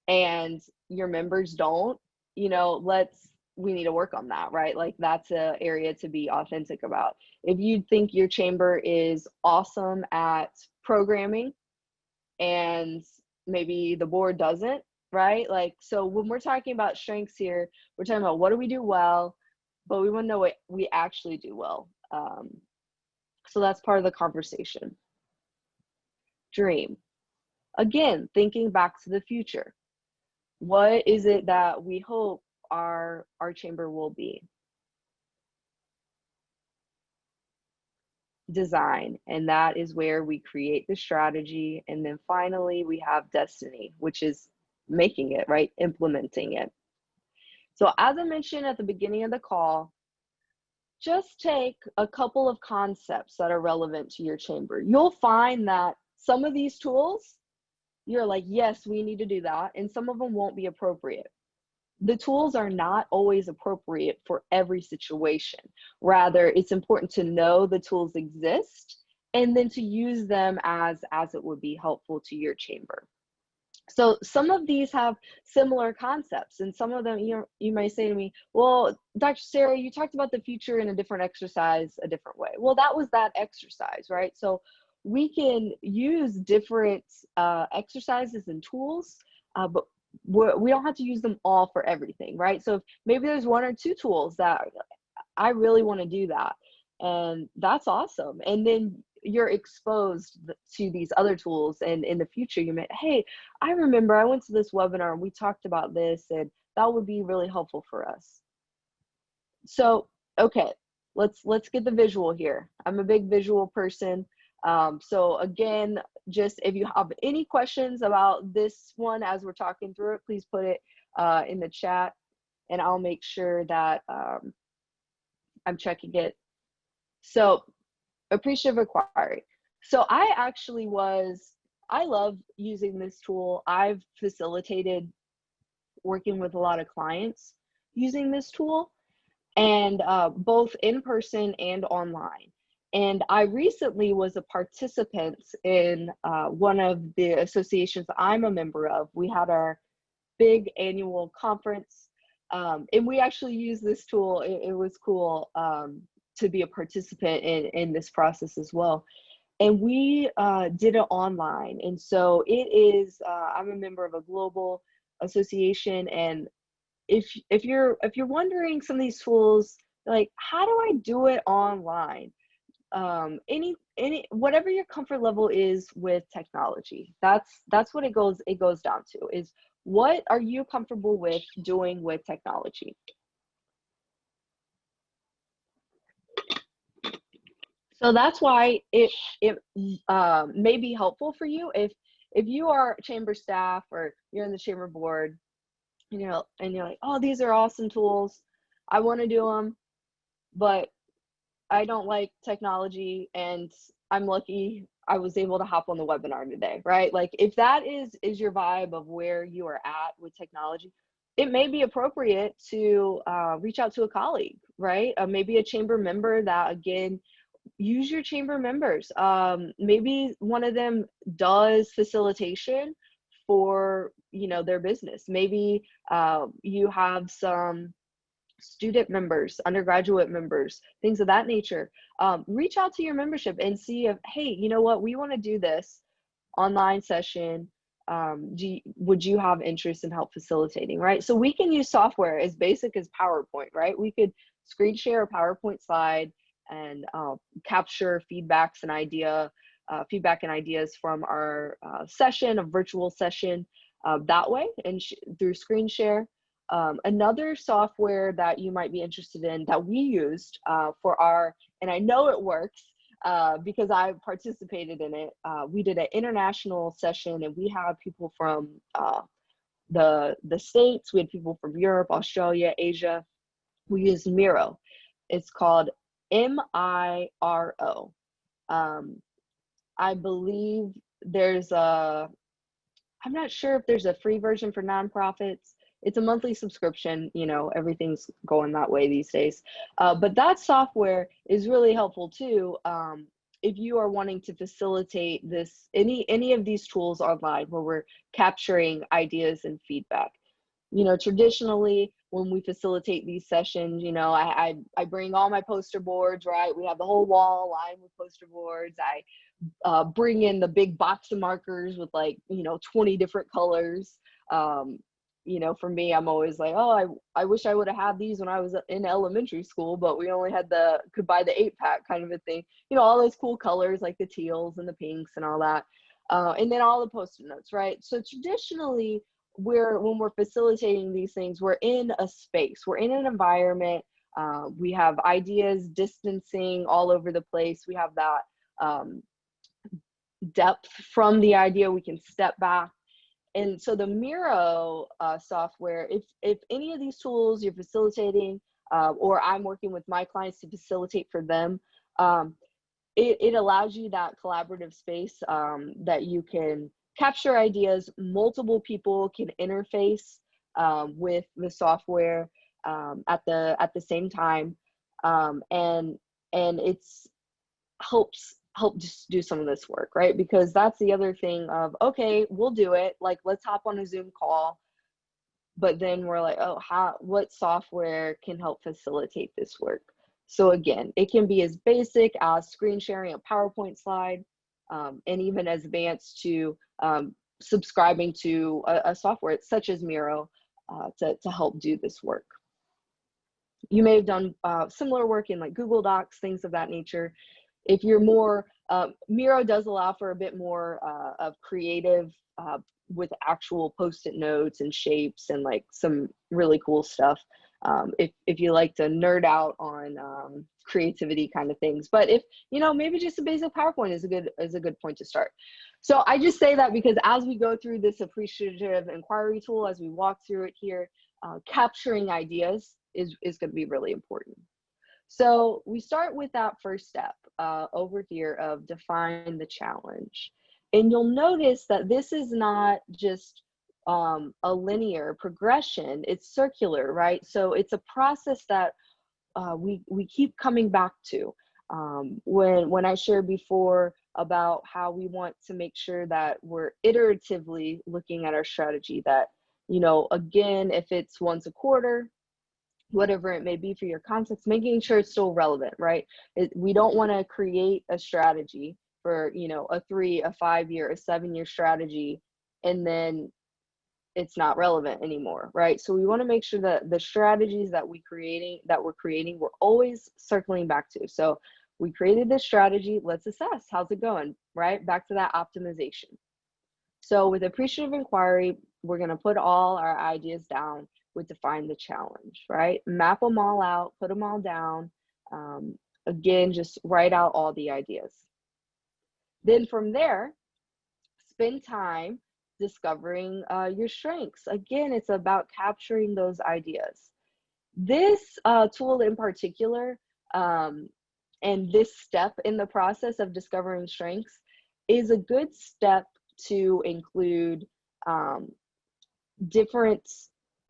and your members don't, we need to work on that, right? Like, that's an area to be authentic about. If you think your chamber is awesome at programming and maybe the board doesn't, right? Like, so when we're talking about strengths here, we're talking about what do we do well, but we want to know what we actually do well. So that's part of the conversation. Dream. Again, thinking back to the future. What is it that we hope our chamber will be? Design, and that is where we create the strategy. And then finally, we have destiny, which is making it, right? Implementing it. So as I mentioned at the beginning of the call, just take a couple of concepts that are relevant to your chamber. You'll find that some of these tools, you're like, yes, we need to do that. And some of them won't be appropriate. The tools are not always appropriate for every situation. Rather, it's important to know the tools exist and then to use them as it would be helpful to your chamber. So some of these have similar concepts, and some of them, you might say to me, well, Dr. Sarah, you talked about the future in a different exercise a different way. Well, that was that exercise, right? So we can use different exercises and tools, but we don't have to use them all for everything, right? So maybe there's 1 or 2 tools that I really want to do that, and that's awesome. And then you're exposed to these other tools, and in the future you may, hey, I remember I went to this webinar and we talked about this, and that would be really helpful for us. So okay, let's get the visual here. I'm a big visual person. So again, just if you have any questions about this one as we're talking through it, please put it in the chat. and I'll make sure that I'm checking it. So appreciative inquiry. So I love using this tool. I've facilitated working with a lot of clients using this tool, and both in person and online. And I recently was a participant in one of the associations I'm a member of. We had our big annual conference, and we actually used this tool. It was cool to be a participant in this process as well. And we did it online. And so it is, I'm a member of a global association. And if you're wondering some of these tools, like, how do I do it online? Any whatever your comfort level is with technology, that's what it goes down to, is what are you comfortable with doing with technology? So that's why it may be helpful for you if you are chamber staff or you're in the chamber board, and you're like, oh, these are awesome tools, I want to do them, but I don't like technology, and I'm lucky I was able to hop on the webinar today, right? Like, if that is your vibe of where you are at with technology, it may be appropriate to reach out to a colleague, right? Maybe a chamber member that, again, use your chamber members. Maybe one of them does facilitation for, their business. Maybe you have some student members, undergraduate members, things of that nature. Reach out to your membership and see if, hey, you know what, we want to do this online session. Would you have interest in help facilitating, right? So we can use software as basic as PowerPoint, right? We could screen share a PowerPoint slide and capture feedback and ideas from our session, a virtual session, that way, and through screen share. Another software that you might be interested in that we used for our, and I know it works because I participated in it. We did an international session, and we had people from the States, we had people from Europe, Australia, Asia. We used Miro. It's called Miro. I believe I'm not sure if there's a free version for nonprofits. It's a monthly subscription, everything's going that way these days. But that software is really helpful too. If you are wanting to facilitate any of these tools online where we're capturing ideas and feedback. Traditionally, when we facilitate these sessions, I bring all my poster boards, right? We have the whole wall lined with poster boards. I bring in the big box of markers with 20 different colors. For me, I'm always like, oh, I wish I would have had these when I was in elementary school, but we only had could buy the 8-pack kind of a thing. All those cool colors like the teals and the pinks and all that. And then all the post-it notes, right? So traditionally, when we're facilitating these things, we're in a space, we're in an environment. We have ideas distancing all over the place. We have that depth from the idea. We can step back. And so the Miro software, if any of these tools you're facilitating, or I'm working with my clients to facilitate for them, it allows you that collaborative space that you can capture ideas. Multiple people can interface with the software at the same time, and it's help just do some of this work, right? Because that's the other thing of, okay, we'll do it, like, let's hop on a Zoom call, but then we're like, oh, what software can help facilitate this work? So again, it can be as basic as screen sharing a PowerPoint slide, and even as advanced to subscribing to a software such as Miro to help do this work. You may have done similar work in like Google Docs, things of that nature. If you're more, Miro does allow for a bit more of creative with actual Post-it notes and shapes and like some really cool stuff. If you like to nerd out on creativity kind of things, but if maybe just a basic PowerPoint is a good point to start. So I just say that because as we go through this appreciative inquiry tool, as we walk through it here, capturing ideas is going to be really important. So we start with that first step over here of define the challenge. And you'll notice that this is not just a linear progression, it's circular, right? So it's a process that we keep coming back to. When I shared before about how we want to make sure that we're iteratively looking at our strategy, that, you know, again, if it's once a quarter, whatever it may be for your context, making sure it's still relevant, right? We don't want to create a strategy for, you know, a 3, a 5 year, a 7-year strategy, and then it's not relevant anymore, right? So we want to make sure that the strategies that we're creating, we're always circling back to. So we created this strategy, let's assess, how's it going, right? Back to that optimization. So with appreciative inquiry, we're going to put all our ideas down with define the challenge, right? Map them all out, put them all down. Again, just write out all the ideas. Then from there, spend time discovering your strengths. Again, it's about capturing those ideas. This tool in particular, and this step in the process of discovering strengths is a good step to include different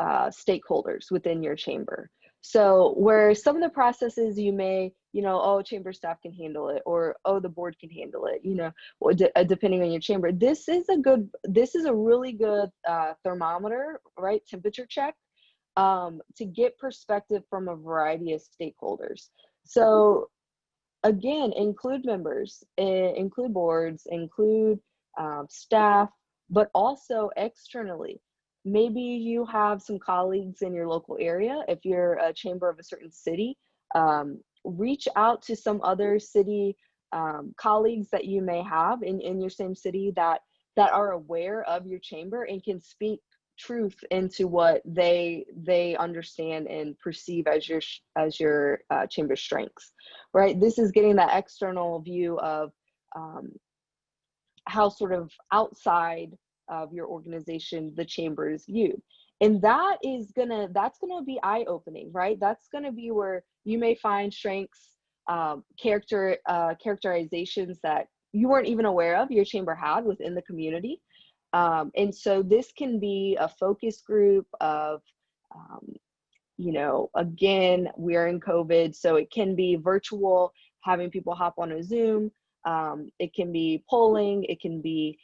stakeholders within your chamber. So where some of the processes you may, you know, oh, chamber staff can handle it, or oh, the board can handle it, you know, or depending on your chamber. This is a really good thermometer, right? Temperature check to get perspective from a variety of stakeholders. So again, include members, include boards, include staff, but also externally. Maybe you have some colleagues in your local area. If you're a chamber of a certain city, reach out to some other city colleagues that you may have in your same city that are aware of your chamber and can speak truth into what they understand and perceive as your chamber strengths, right? This is getting that external view of how sort of outside of your organization the chamber is viewed, and that's gonna be eye-opening, right? That's gonna be where you may find strengths, characterizations that you weren't even aware of your chamber had within the community. And so this can be a focus group of, you know, again, we're in COVID, so it can be virtual, having people hop on a Zoom. It can be polling, it can be,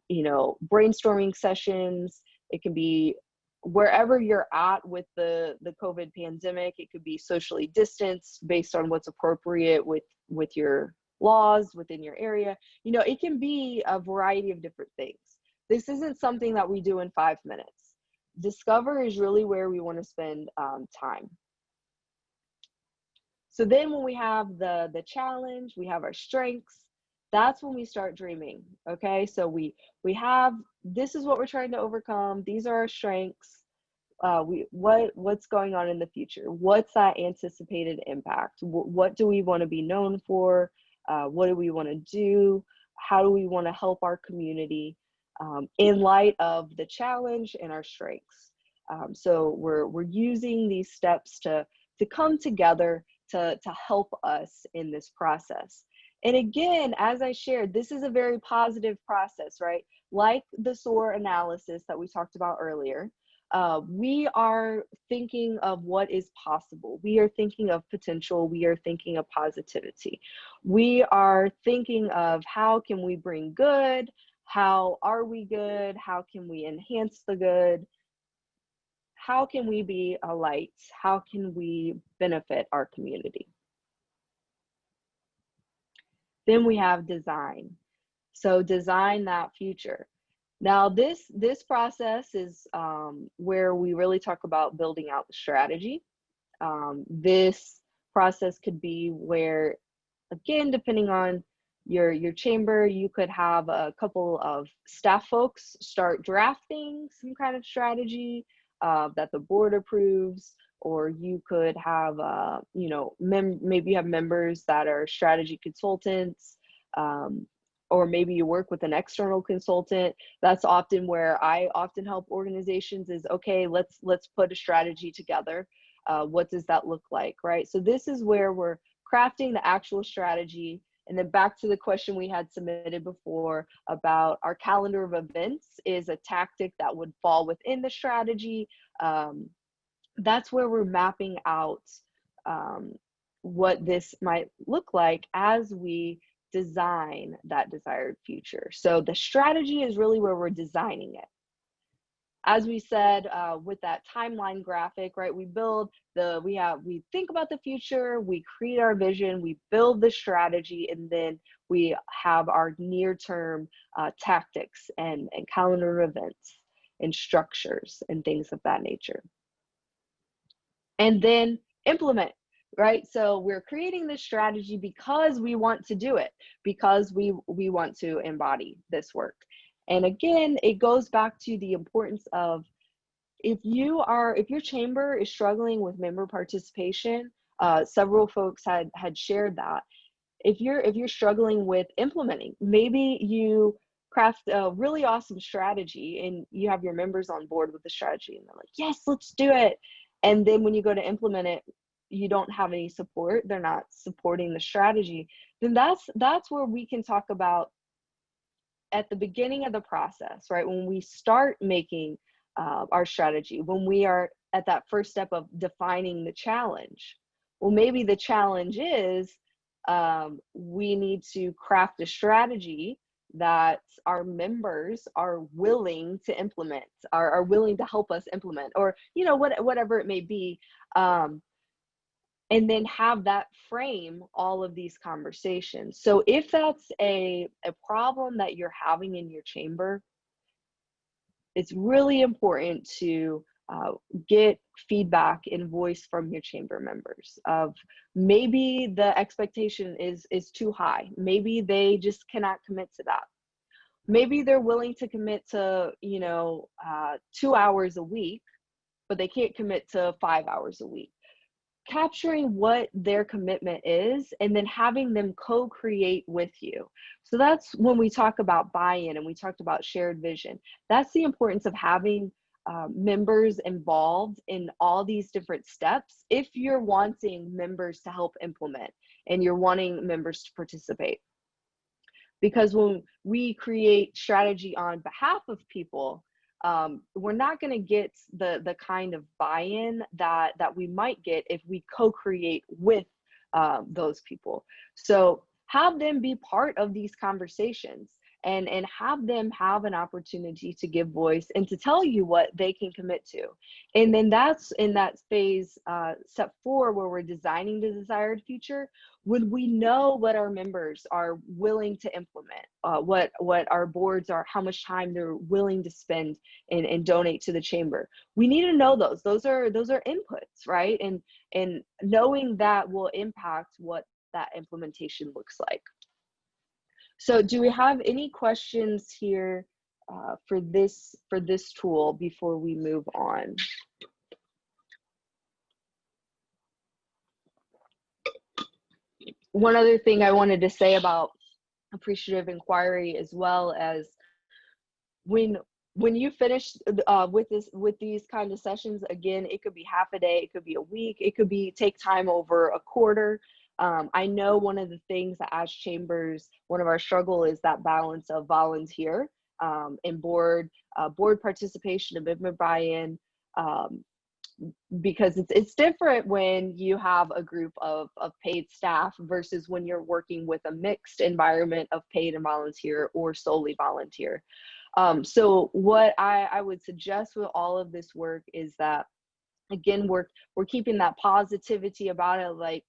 you know, brainstorming sessions. It can be wherever you're at with the COVID pandemic. It could be socially distanced based on what's appropriate with your laws within your area. You know, it can be a variety of different things. This isn't something that we do in 5 minutes. Discover is really where we want to spend time. So then when we have the challenge, we have our strengths, that's when we start dreaming. Okay, so we have, this is what we're trying to overcome, these are our strengths. What's going on in the future? What's that anticipated impact? What do we want to be known for? What do we want to do? How do we want to help our community in light of the challenge and our strengths? So we're using these steps to come together to help us in this process. And again, as I shared, this is a very positive process, right? Like the SOAR analysis that we talked about earlier, we are thinking of what is possible. We are thinking of potential. We are thinking of positivity. We are thinking of how can we bring good? How are we good? How can we enhance the good? How can we be a light? How can we benefit our community? Then we have design. So design that future. Now this process is where we really talk about building out the strategy. This process could be where, again, depending on your chamber, you could have a couple of staff folks start drafting some kind of strategy that the board approves, or you could have, you know, maybe you have members that are strategy consultants. or maybe you work with an external consultant. That's often where I often help organizations is, okay, let's put a strategy together. What does that look like, right? So this is where we're crafting the actual strategy. And then back to the question we had submitted before about our calendar of events is a tactic that would fall within the strategy. That's where we're mapping out what this might look like as we design that desired future. So the strategy is really where we're designing it. As we said, with that timeline graphic, right? We think about the future, we create our vision, we build the strategy, and then we have our near-term tactics and calendar events and structures and things of that nature. And then implement, right? So we're creating this strategy because we want to do it, because we want to embody this work. And again, it goes back to the importance of if your chamber is struggling with member participation, several folks had shared that. If you're struggling with implementing, maybe you craft a really awesome strategy and you have your members on board with the strategy and they're like, yes, let's do it. And then when you go to implement it, you don't have any support, they're not supporting the strategy, then that's where we can talk about at the beginning of the process, right? When we start making our strategy, when we are at that first step of defining the challenge, well, maybe the challenge is we need to craft a strategy that our members are willing to implement, are willing to help us implement, or whatever it may be. And then have that frame all of these conversations. So if that's a problem that you're having in your chamber, it's really important to get feedback and voice from your chamber members of maybe the expectation is too high. Maybe they just cannot commit to that. Maybe they're willing to commit to 2 hours a week, but they can't commit to 5 hours a week. Capturing what their commitment is and then having them co-create with you. So that's when we talk about buy-in and we talked about shared vision. That's the importance of having members involved in all these different steps if you're wanting members to help implement and you're wanting members to participate. Because when we create strategy on behalf of people, we're not going to get the kind of buy-in that we might get if we co-create with those people. So have them be part of these conversations and have them have an opportunity to give voice and to tell you what they can commit to. And then that's in that phase, step 4, where we're designing the desired future, when we know what our members are willing to implement, what our boards are, how much time they're willing to spend and donate to the chamber. We need to know those are inputs, right? And knowing that will impact what that implementation looks like. So do we have any questions here for this tool before we move on? One other thing I wanted to say about appreciative inquiry, as well as when you finish with these kind of sessions, again, it could be half a day, it could be a week, it could be take time over a quarter. I know one of the things that as chambers, one of our struggle is that balance of volunteer and board participation and member buy-in, because it's different when you have a group of paid staff versus when you're working with a mixed environment of paid and volunteer or solely volunteer. So what I would suggest with all of this work is that, again, we're keeping that positivity about it, like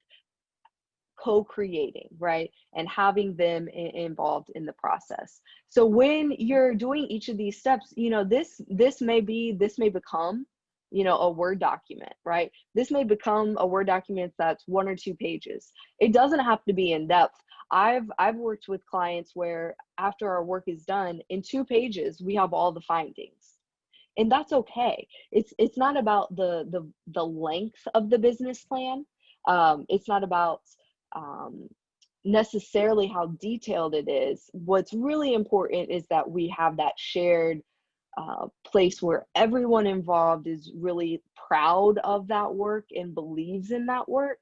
co-creating, right? And having them involved in the process. So when you're doing each of these steps, this may become, a Word document, right? This may become a Word document that's 1 or 2 pages. It doesn't have to be in depth. I've worked with clients where after our work is done, in 2 pages, we have all the findings. And that's okay. It's not about the length of the business plan. It's not about necessarily how detailed it is. What's really important is that we have that shared place where everyone involved is really proud of that work and believes in that work,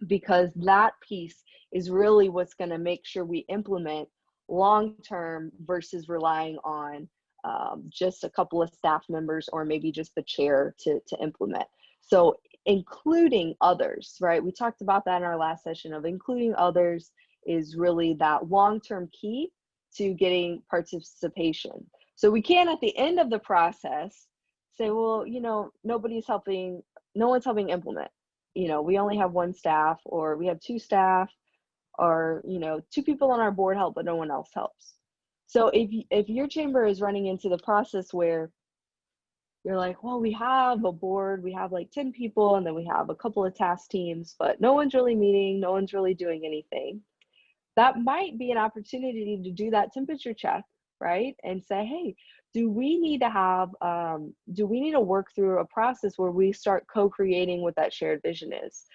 because that piece is really what's going to make sure we implement long term versus relying on just a couple of staff members or maybe just the chair to implement. So including others, right? We talked about that in our last session of including others is really that long-term key to getting participation. So we can, at the end of the process, say, well, you know, no one's helping implement. You know, we only have one staff, or we have two staff, or, you know, two people on our board help, but no one else helps. So if your chamber is running into the process where you're like, well, we have a board, we have like 10 people, and then we have a couple of task teams, but no one's really meeting, no one's really doing anything. That might be an opportunity to do that temperature check, right? And say, hey, do we need to work through a process where we start co-creating what that shared vision is?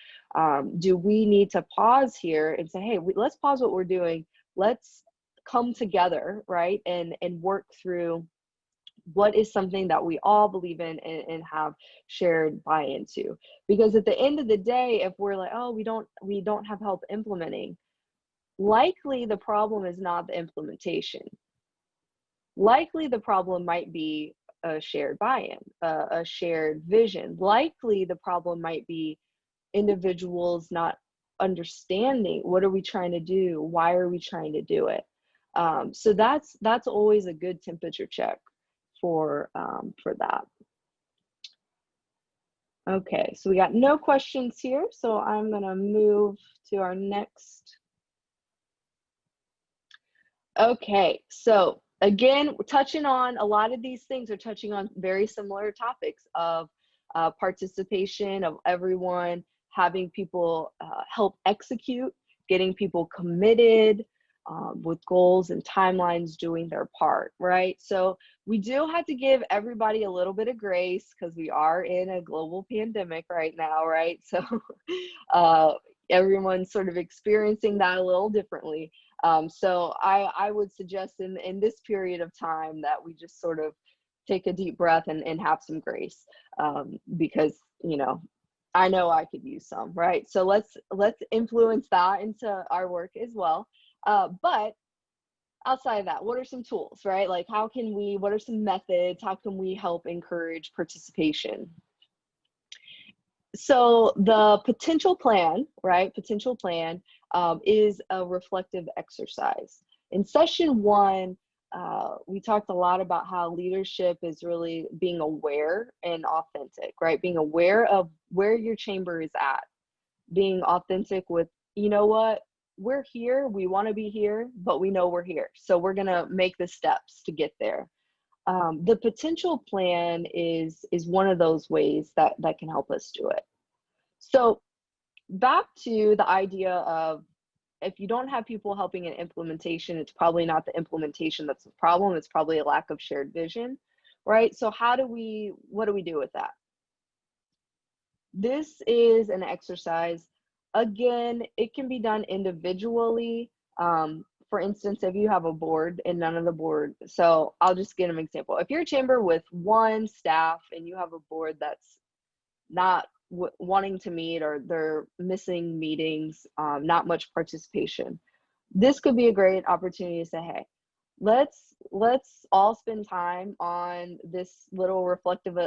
Do we need to pause here and say, hey, let's pause what we're doing. Let's come together, right? And work through what is something that we all believe in and have shared buy-in to. Because at the end of the day, if we're like, oh, we don't have help implementing, likely the problem is not the implementation. Likely the problem might be a shared buy-in, a shared vision. Likely the problem might be individuals not understanding, what are we trying to do? Why are we trying to do it? So that's always a good temperature check for that. Okay, so we got no questions here, so I'm gonna move to our next. Okay, so again, touching on a lot of these things are touching on very similar topics of participation, of everyone having people help execute, getting people committed with goals and timelines, doing their part, right? So we do have to give everybody a little bit of grace because we are in a global pandemic right now, right? So everyone's sort of experiencing that a little differently. So I would suggest in this period of time that we just sort of take a deep breath and have some grace, because, you know I could use some, right? So let's influence that into our work as well. But outside of that, what are some tools, right? Like what are some methods? How can we help encourage participation? So the potential plan, right? Potential plan is a reflective exercise. In session one, we talked a lot about how leadership is really being aware and authentic, right? Being aware of where your chamber is at, being authentic with, you know what, we're here, we want to be here, but we know we're here. So we're going to make the steps to get there. The potential plan is one of those ways that can help us do it. So back to the idea of, if you don't have people helping in implementation, it's probably not the implementation that's the problem. It's probably a lack of shared vision, right? So what do we do with that? This is an exercise. Again, it can be done individually. For instance, if you have a board and none of the board, so I'll just give an example. If you're a chamber with one staff and you have a board that's not wanting to meet, or they're missing meetings, not much participation, this could be a great opportunity to say, hey, let's all spend time on this little reflective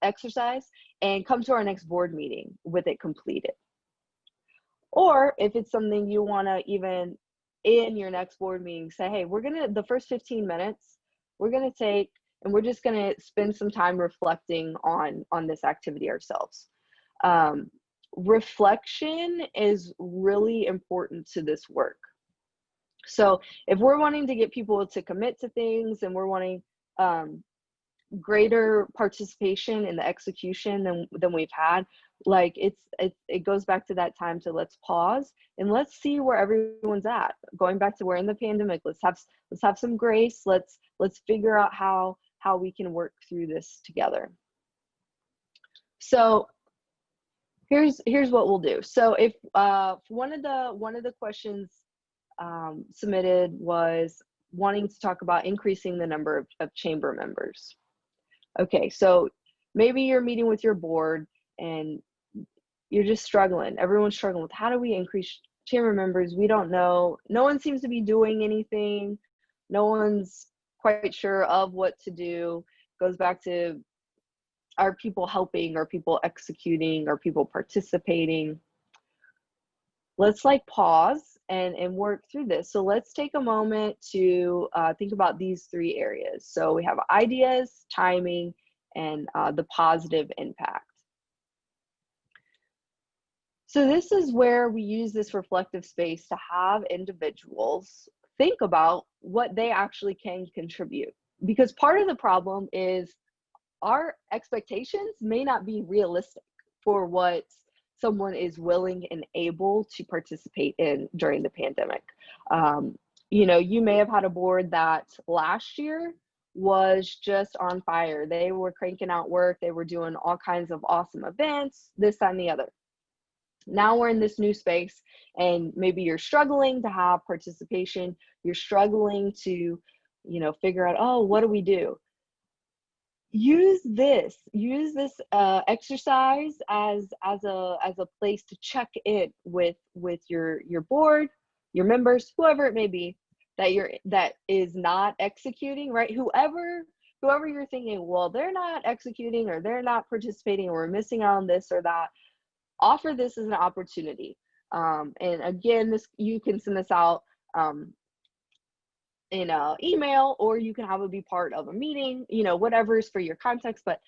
exercise and come to our next board meeting with it completed. Or if it's something you want to, even in your next board meeting, say, hey, the first 15 minutes, we're going to take, and we're just going to spend some time reflecting on this activity ourselves. Reflection is really important to this work. So if we're wanting to get people to commit to things, and we're wanting greater participation in the execution than we've had, like it goes back to that time to let's pause and let's see where everyone's at. Going back to we're in the pandemic, let's have some grace. Let's figure out how we can work through this together. So here's what we'll do. So if one of the questions submitted was wanting to talk about increasing the number of chamber members. Okay, so maybe you're meeting with your board and you're just struggling. Everyone's struggling with, how do we increase chamber members? We don't know. No one seems to be doing anything. No one's quite sure of what to do. Goes back to, are people helping? Are people executing? Are people participating? Let's like pause and work through this. So let's take a moment to think about these three areas. So we have ideas, timing, and the positive impact. So this is where we use this reflective space to have individuals think about what they actually can contribute. Because part of the problem is our expectations may not be realistic for what someone is willing and able to participate in during the pandemic. You know, you may have had a board that last year was just on fire. They were cranking out work. They were doing all kinds of awesome events, this, that, and the other. Now we're in this new space and maybe you're struggling to have participation. You're struggling to, you know, figure out, oh, what do we do? Use this exercise as a place to check in with your board, your members, whoever it may be that is not executing, right? Whoever you're thinking, well, they're not executing or they're not participating or we're missing out on this or that. Offer this as an opportunity. And again, you can send this out in an email, or you can have it be part of a meeting, you know, whatever is for your context. But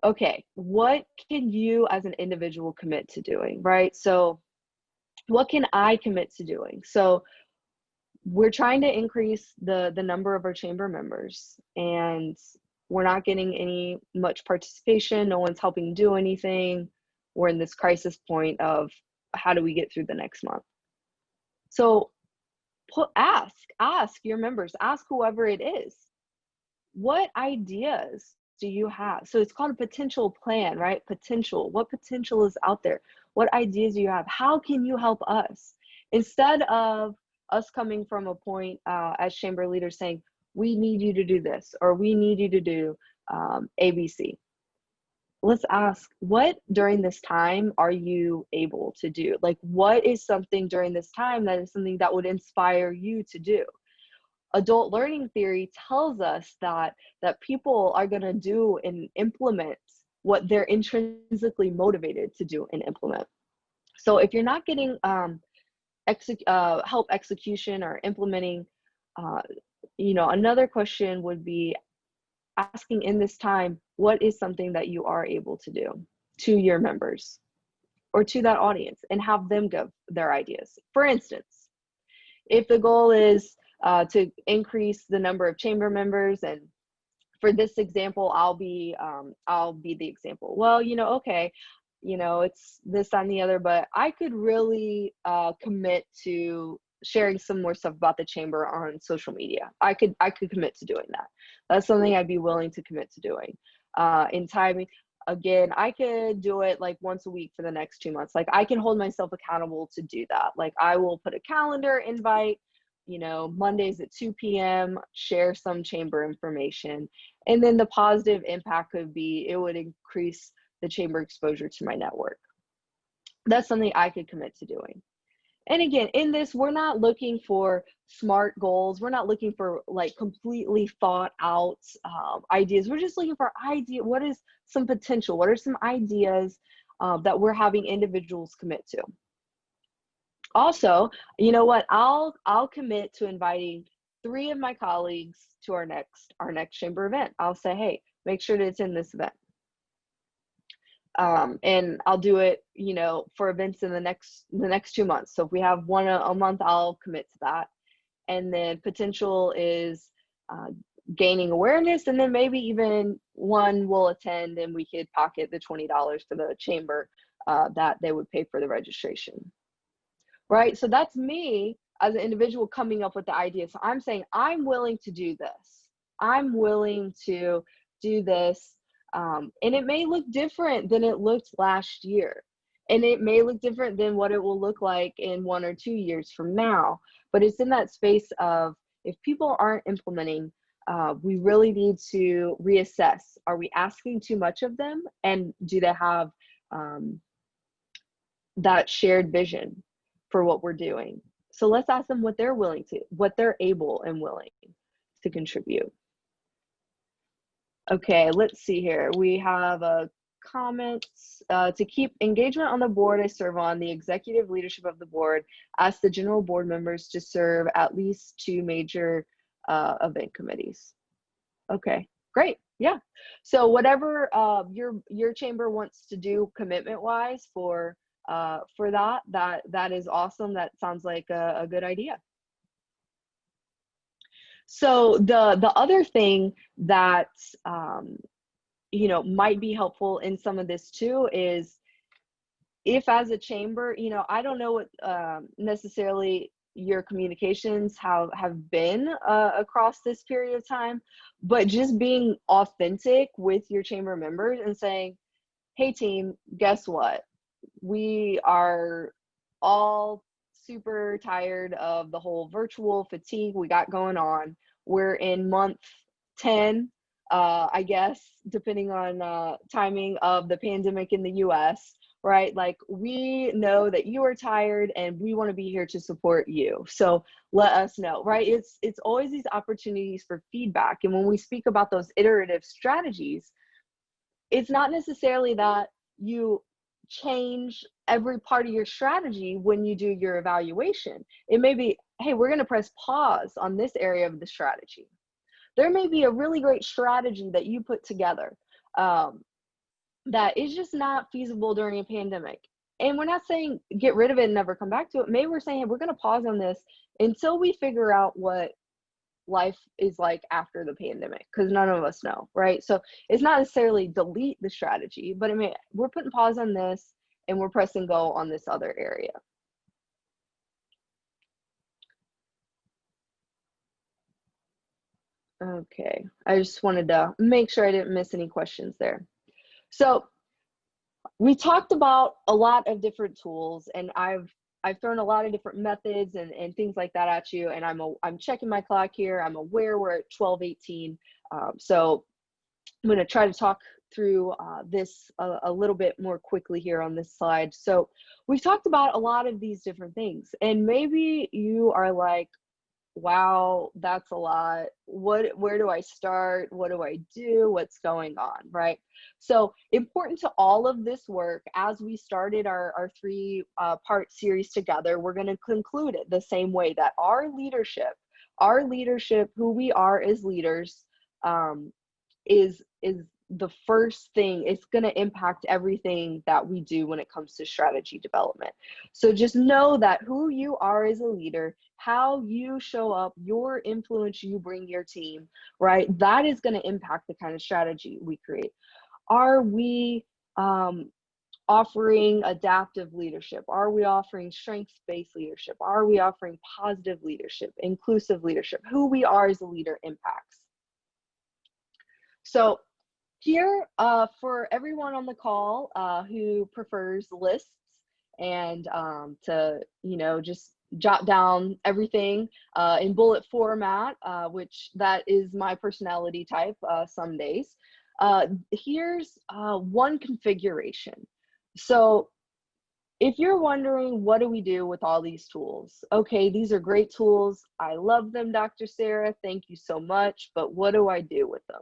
okay, what can you as an individual commit to doing, right? So what can I commit to doing? So we're trying to increase the number of our chamber members, and we're not getting much participation. No one's helping do anything. We're in this crisis point of, how do we get through the next month? So ask your members, ask whoever it is, what ideas do you have? So it's called a potential plan, right? Potential. What potential is out there? What ideas do you have? How can you help us? Instead of us coming from a point as chamber leaders saying, we need you to do this, or we need you to do ABC. Let's ask, what during this time are you able to do? Like, what is something during this time that is something that would inspire you to do? Adult learning theory tells us that people are going to do and implement what they're intrinsically motivated to do and implement. So if you're not getting help execution or implementing, you know, another question would be asking in this time, what is something that you are able to do to your members or to that audience, and have them give their ideas. For instance, if the goal is to increase the number of chamber members, and for this example, I'll be the example. Well, you know, okay, you know, it's this, that, and the other, but I could really commit to sharing some more stuff about the chamber on social media. I could commit to doing that. That's something I'd be willing to commit to doing. In timing, again, I could do it like once a week for the next 2 months. Like, I can hold myself accountable to do that. Like, I will put a calendar invite, you know, Mondays at 2 p.m., share some chamber information. And then the positive impact could be, it would increase the chamber exposure to my network. That's something I could commit to doing. And again, in this, we're not looking for smart goals. We're not looking for like completely thought out ideas. We're just looking for what is some potential? What are some ideas that we're having individuals commit to? Also, you know what? I'll commit to inviting 3 of my colleagues to our next chamber event. I'll say, hey, make sure to attend this event. And I'll do it, you know, for events in the next 2 months. So if we have one a month, I'll commit to that. And then potential is gaining awareness, and then maybe even one will attend and we could pocket the $20 for the chamber that they would pay for the registration. Right? So that's me as an individual coming up with the idea. So I'm saying, I'm willing to do this. I'm willing to do this. And it may look different than it looked last year. And it may look different than what it will look like in 1 or 2 years from now. But it's in that space of, if people aren't implementing, we really need to reassess. Are we asking too much of them? And do they have that shared vision for what we're doing? So let's ask them what they're willing to, what they're able and willing to contribute. Okay, let's see here. We have a comment. To keep engagement on the board I serve on, the executive leadership of the board asks the general board members to serve at least 2 major event committees. Okay, great. Yeah. So whatever your chamber wants to do commitment wise for that is awesome. That sounds like a good idea. So the other thing that you know, might be helpful in some of this too is, if as a chamber, you know, I don't know what necessarily your communications have been across this period of time, but just being authentic with your chamber members and saying, hey team, guess what? We are all super tired of the whole virtual fatigue we got going on. We're in month 10, I guess, depending on timing of the pandemic in the US, right? Like, we know that you are tired and we want to be here to support you. So let us know, right? It's always these opportunities for feedback. And when we speak about those iterative strategies, it's not necessarily that you change every part of your strategy when you do your evaluation. It may be, hey, we're going to press pause on this area of the strategy. There may be a really great strategy that you put together that is just not feasible during a pandemic. And we're not saying get rid of it and never come back to it. Maybe we're saying, hey, we're going to pause on this until we figure out what life is like after the pandemic, because none of us know, right? So it's not necessarily delete the strategy, but I mean, we're putting pause on this and we're pressing go on this other area. Okay, I just wanted to make sure I didn't miss any questions there. So we talked about a lot of different tools, and I've thrown a lot of different methods and things like that at you, and I'm checking my clock here. I'm aware we're at 12:18, so I'm going to try to talk through this a little bit more quickly here on this slide. So we've talked about a lot of these different things, and maybe you are like, wow, that's a lot. Where do I start? What do I do? What's going on, right? So important to all of this work, as we started our 3-part series together, we're going to conclude it the same way, that our leadership, who we are as leaders, is the first thing. It's going to impact everything that we do when it comes to strategy development. So just know that who you are as a leader, how you show up, your influence you bring your team, right? That is going to impact the kind of strategy we create. Are we offering adaptive leadership? Are we offering strengths-based leadership? Are we offering positive leadership, inclusive leadership? Who we are as a leader impacts. So here, for everyone on the call who prefers lists and to, you know, just jot down everything in bullet format, which that is my personality type some days. Here's one configuration. So if you're wondering, what do we do with all these tools? Okay, these are great tools. I love them, Dr. Sarah. Thank you so much. But what do I do with them?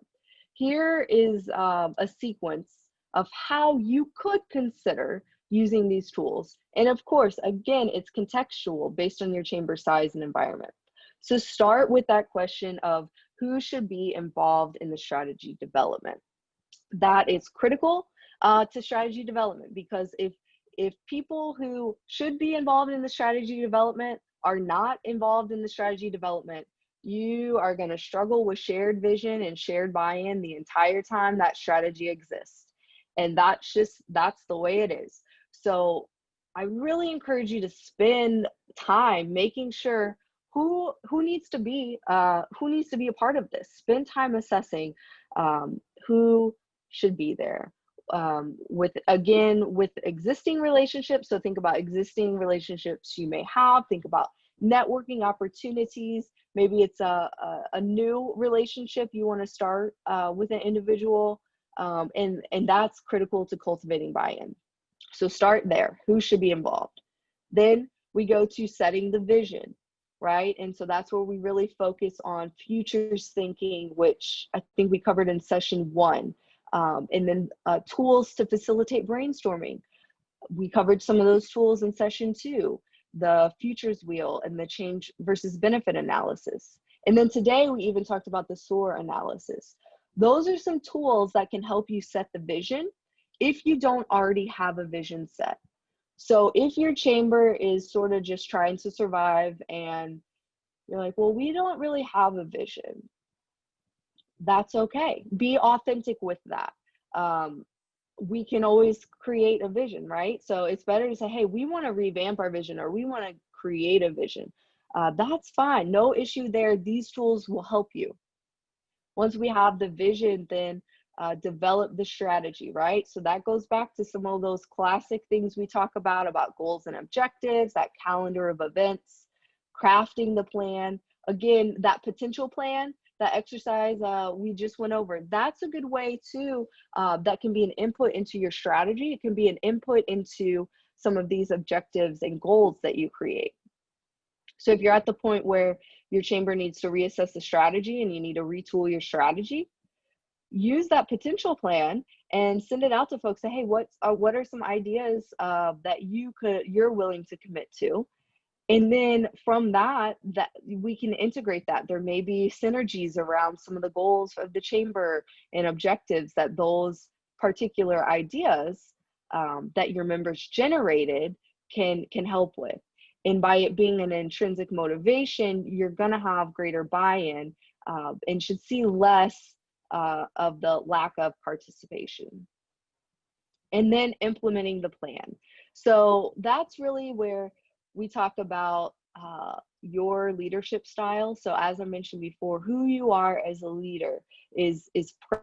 Here is a sequence of how you could consider using these tools. And of course, again, it's contextual based on your chamber size and environment. So start with that question of who should be involved in the strategy development. That is critical to strategy development, because if people who should be involved in the strategy development are not involved in the strategy development, you are going to struggle with shared vision and shared buy-in the entire time that strategy exists. And that's the way it is. So I really encourage you to spend time making sure who needs to be a part of this. Spend time assessing who should be there. with existing relationships. So think about existing relationships you may have. Think about networking opportunities. Maybe it's a new relationship you want to start with an individual, and that's critical to cultivating buy-in. So start there. Who should be involved? Then we go to setting the vision, right? And so that's where we really focus on futures thinking, which I think we covered in session 1. And then tools to facilitate brainstorming. We covered some of those tools in session 2, the futures wheel and the change versus benefit analysis. And then today we even talked about the SOAR analysis. Those are some tools that can help you set the vision if you don't already have a vision set. So if your chamber is sort of just trying to survive and you're like, well, we don't really have a vision, that's okay. Be authentic with that. We can always create a vision, right? So it's better to say, hey, we want to revamp our vision, or we want to create a vision. That's fine. No issue there. These tools will help you. Once we have the vision, then develop the strategy, right? So that goes back to some of those classic things we talk about goals and objectives, that calendar of events, crafting the plan. Again, that potential plan, that exercise we just went over, that's a good way too. That can be an input into your strategy. It can be an input into some of these objectives and goals that you create. So if you're at the point where your chamber needs to reassess the strategy and you need to retool your strategy, use that potential plan and send it out to folks. Say, hey, what are some ideas that you're willing to commit to? And then from that we can integrate that. There may be synergies around some of the goals of the chamber and objectives that those particular ideas that your members generated can help with. And by it being an intrinsic motivation, you're going to have greater buy-in and should see less of the lack of participation. And then implementing the plan. So that's really where we talk about your leadership style. So as I mentioned before, who you are as a leader is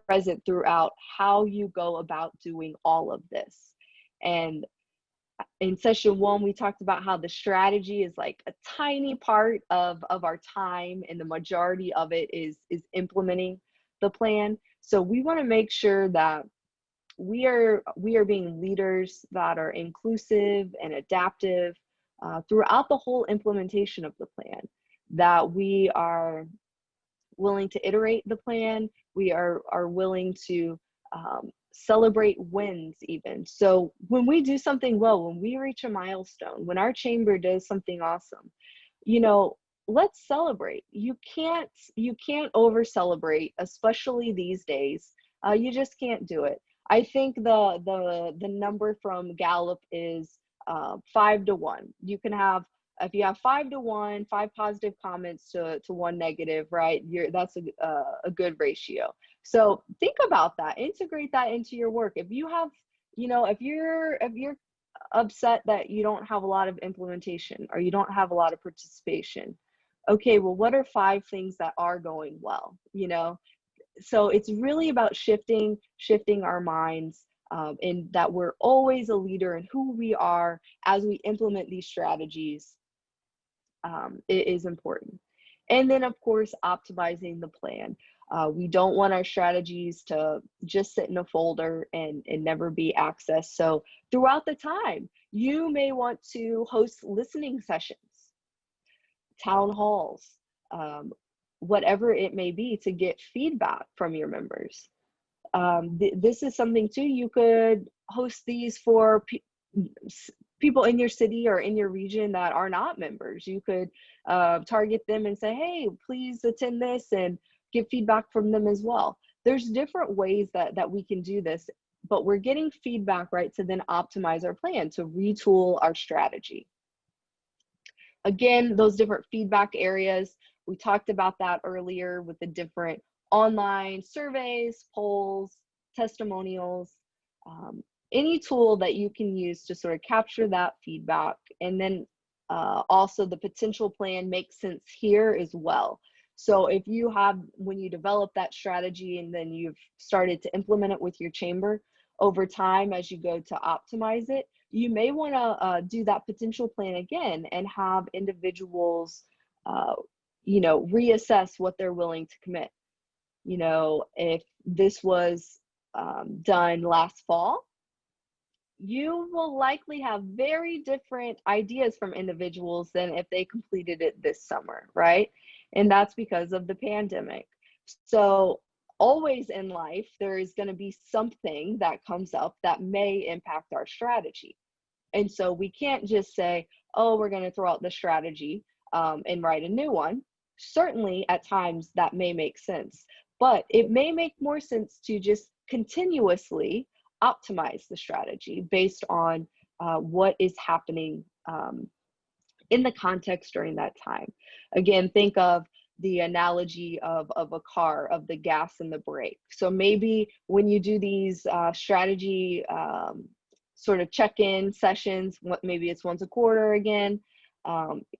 present throughout how you go about doing all of this. And in session 1, we talked about how the strategy is like a tiny part of our time, and the majority of it is implementing the plan. So we want to make sure that we are being leaders that are inclusive and adaptive throughout the whole implementation of the plan, that we are willing to iterate the plan, we are willing to celebrate wins even. So when we do something well, when we reach a milestone, when our chamber does something awesome, let's celebrate. You can't over celebrate, especially these days. You just can't do it. I think the number from Gallup is 5 to 1. You can have, if you have 5 to 1, 5 positive comments to 1 negative, right? That's a good ratio. So think about that, integrate that into your work. If you have, if you're upset that you don't have a lot of implementation or you don't have a lot of participation, okay, well, what are 5 things that are going well, So it's really about shifting our minds in that we're always a leader in who we are as we implement these strategies. It is important. And then, of course, optimizing the plan. We don't want our strategies to just sit in a folder and never be accessed. So throughout the time, you may want to host listening sessions, town halls, whatever it may be, to get feedback from your members. This is something too, you could host these for people in your city or in your region that are not members. You could target them and say, hey, please attend this, and get feedback from them as well. There's different ways that we can do this, but we're getting feedback, right, to then optimize our plan, to retool our strategy. Again, those different feedback areas, we talked about that earlier with the different online surveys, polls, testimonials, any tool that you can use to sort of capture that feedback. And then also the potential plan makes sense here as well. So if you have, when you develop that strategy and then you've started to implement it with your chamber, over time as you go to optimize it, you may want to do that potential plan again and have individuals, reassess what they're willing to commit. If this was done last fall, you will likely have very different ideas from individuals than if they completed it this summer, right? And that's because of the pandemic. So always in life, there is going to be something that comes up that may impact our strategy. And so we can't just say, oh, we're going to throw out the strategy and write a new one. Certainly at times that may make sense, but it may make more sense to just continuously optimize the strategy based on what is happening in the context during that time. Again, think of the analogy of a car, of the gas and the brake. So maybe when you do these strategy sort of check-in sessions, maybe it's once a quarter again,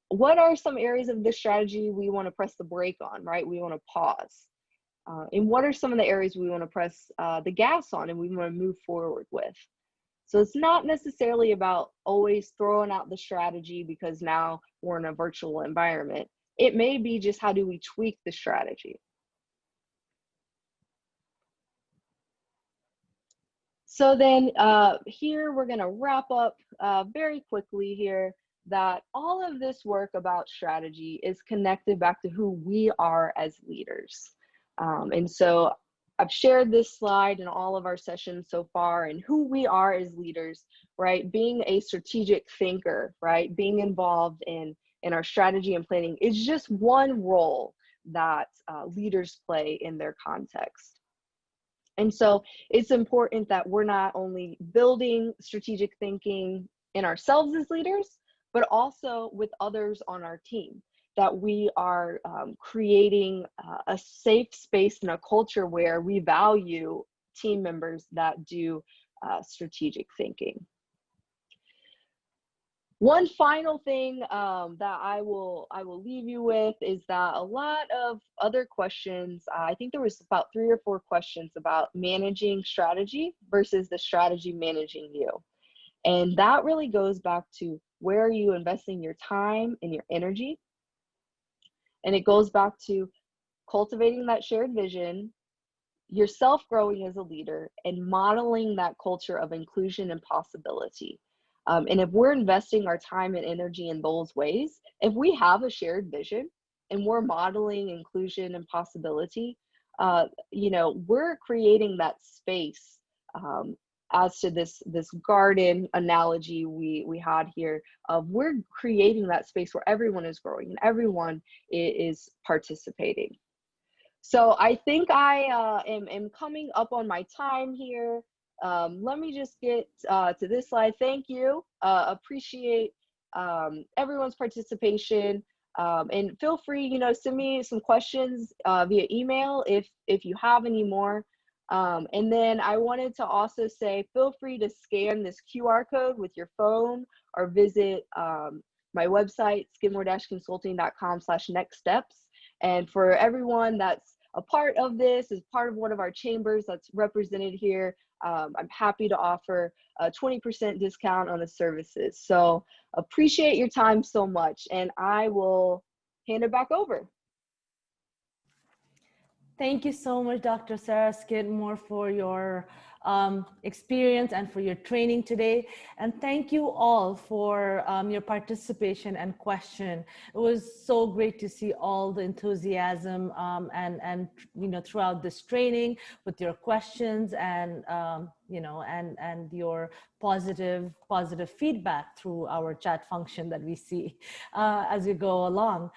what are some areas of the strategy we want to press the brake on, right? We want to pause. And what are some of the areas we want to press the gas on and we want to move forward with? So it's not necessarily about always throwing out the strategy because now we're in a virtual environment. It may be just how do we tweak the strategy. So then here we're going to wrap up very quickly here that all of this work about strategy is connected back to who we are as leaders. And so I've shared this slide in all of our sessions so far and who we are as leaders, right? Being a strategic thinker, right? Being involved in our strategy and planning is just one role that leaders play in their context. And so it's important that we're not only building strategic thinking in ourselves as leaders, but also with others on our team, that we are creating a safe space and a culture where we value team members that do strategic thinking. One final thing that I will leave you with is that a lot of other questions, I think there was about 3 or 4 questions about managing strategy versus the strategy managing you. And that really goes back to where are you investing your time and your energy? And it goes back to cultivating that shared vision, yourself growing as a leader, and modeling that culture of inclusion and possibility. And if we're investing our time and energy in those ways, if we have a shared vision and we're modeling inclusion and possibility, we're creating that space. As to this garden analogy we had here, we're creating that space where everyone is growing and everyone is participating. So I think I am coming up on my time here. Let me just get to this slide. Thank you. Appreciate everyone's participation. And feel free, send me some questions via email if you have any more. And then I wanted to also say, feel free to scan this QR code with your phone or visit my website, skidmore-consulting.com/next-steps. And for everyone that's a part of this, is part of one of our chambers that's represented here, I'm happy to offer a 20% discount on the services. So appreciate your time so much, and I will hand it back over. Thank you so much, Dr. Sarah Skidmore, for your experience and for your training today. And thank you all for your participation and question. It was so great to see all the enthusiasm and throughout this training with your questions and and your positive feedback through our chat function that we see as we go along.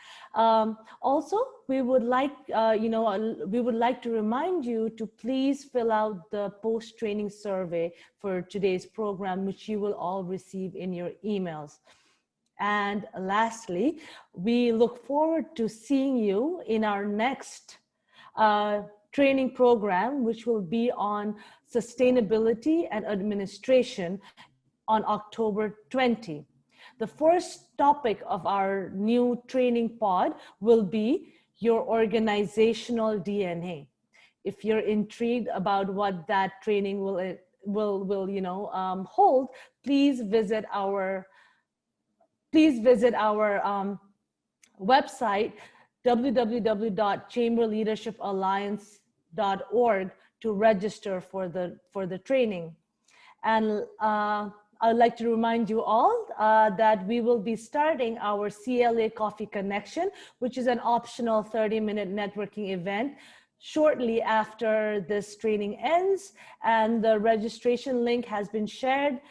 Also, we would like to remind you to please fill out the post-training survey for today's program, which you will all receive in your emails. And lastly, we look forward to seeing you in our next training program, which will be on sustainability and administration on October 20. The first topic of our new training pod will be your organizational DNA. If you're intrigued about what that training will hold, please visit our website, www.chamberleadershipalliance.org, to register for the training. And I'd like to remind you all that we will be starting our CLA Coffee Connection, which is an optional 30-minute networking event shortly after this training ends. And the registration link has been shared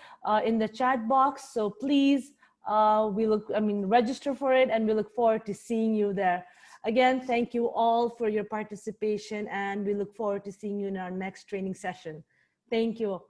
in the chat box. So please, register for it, and we look forward to seeing you there. Again, thank you all for your participation, and we look forward to seeing you in our next training session. Thank you.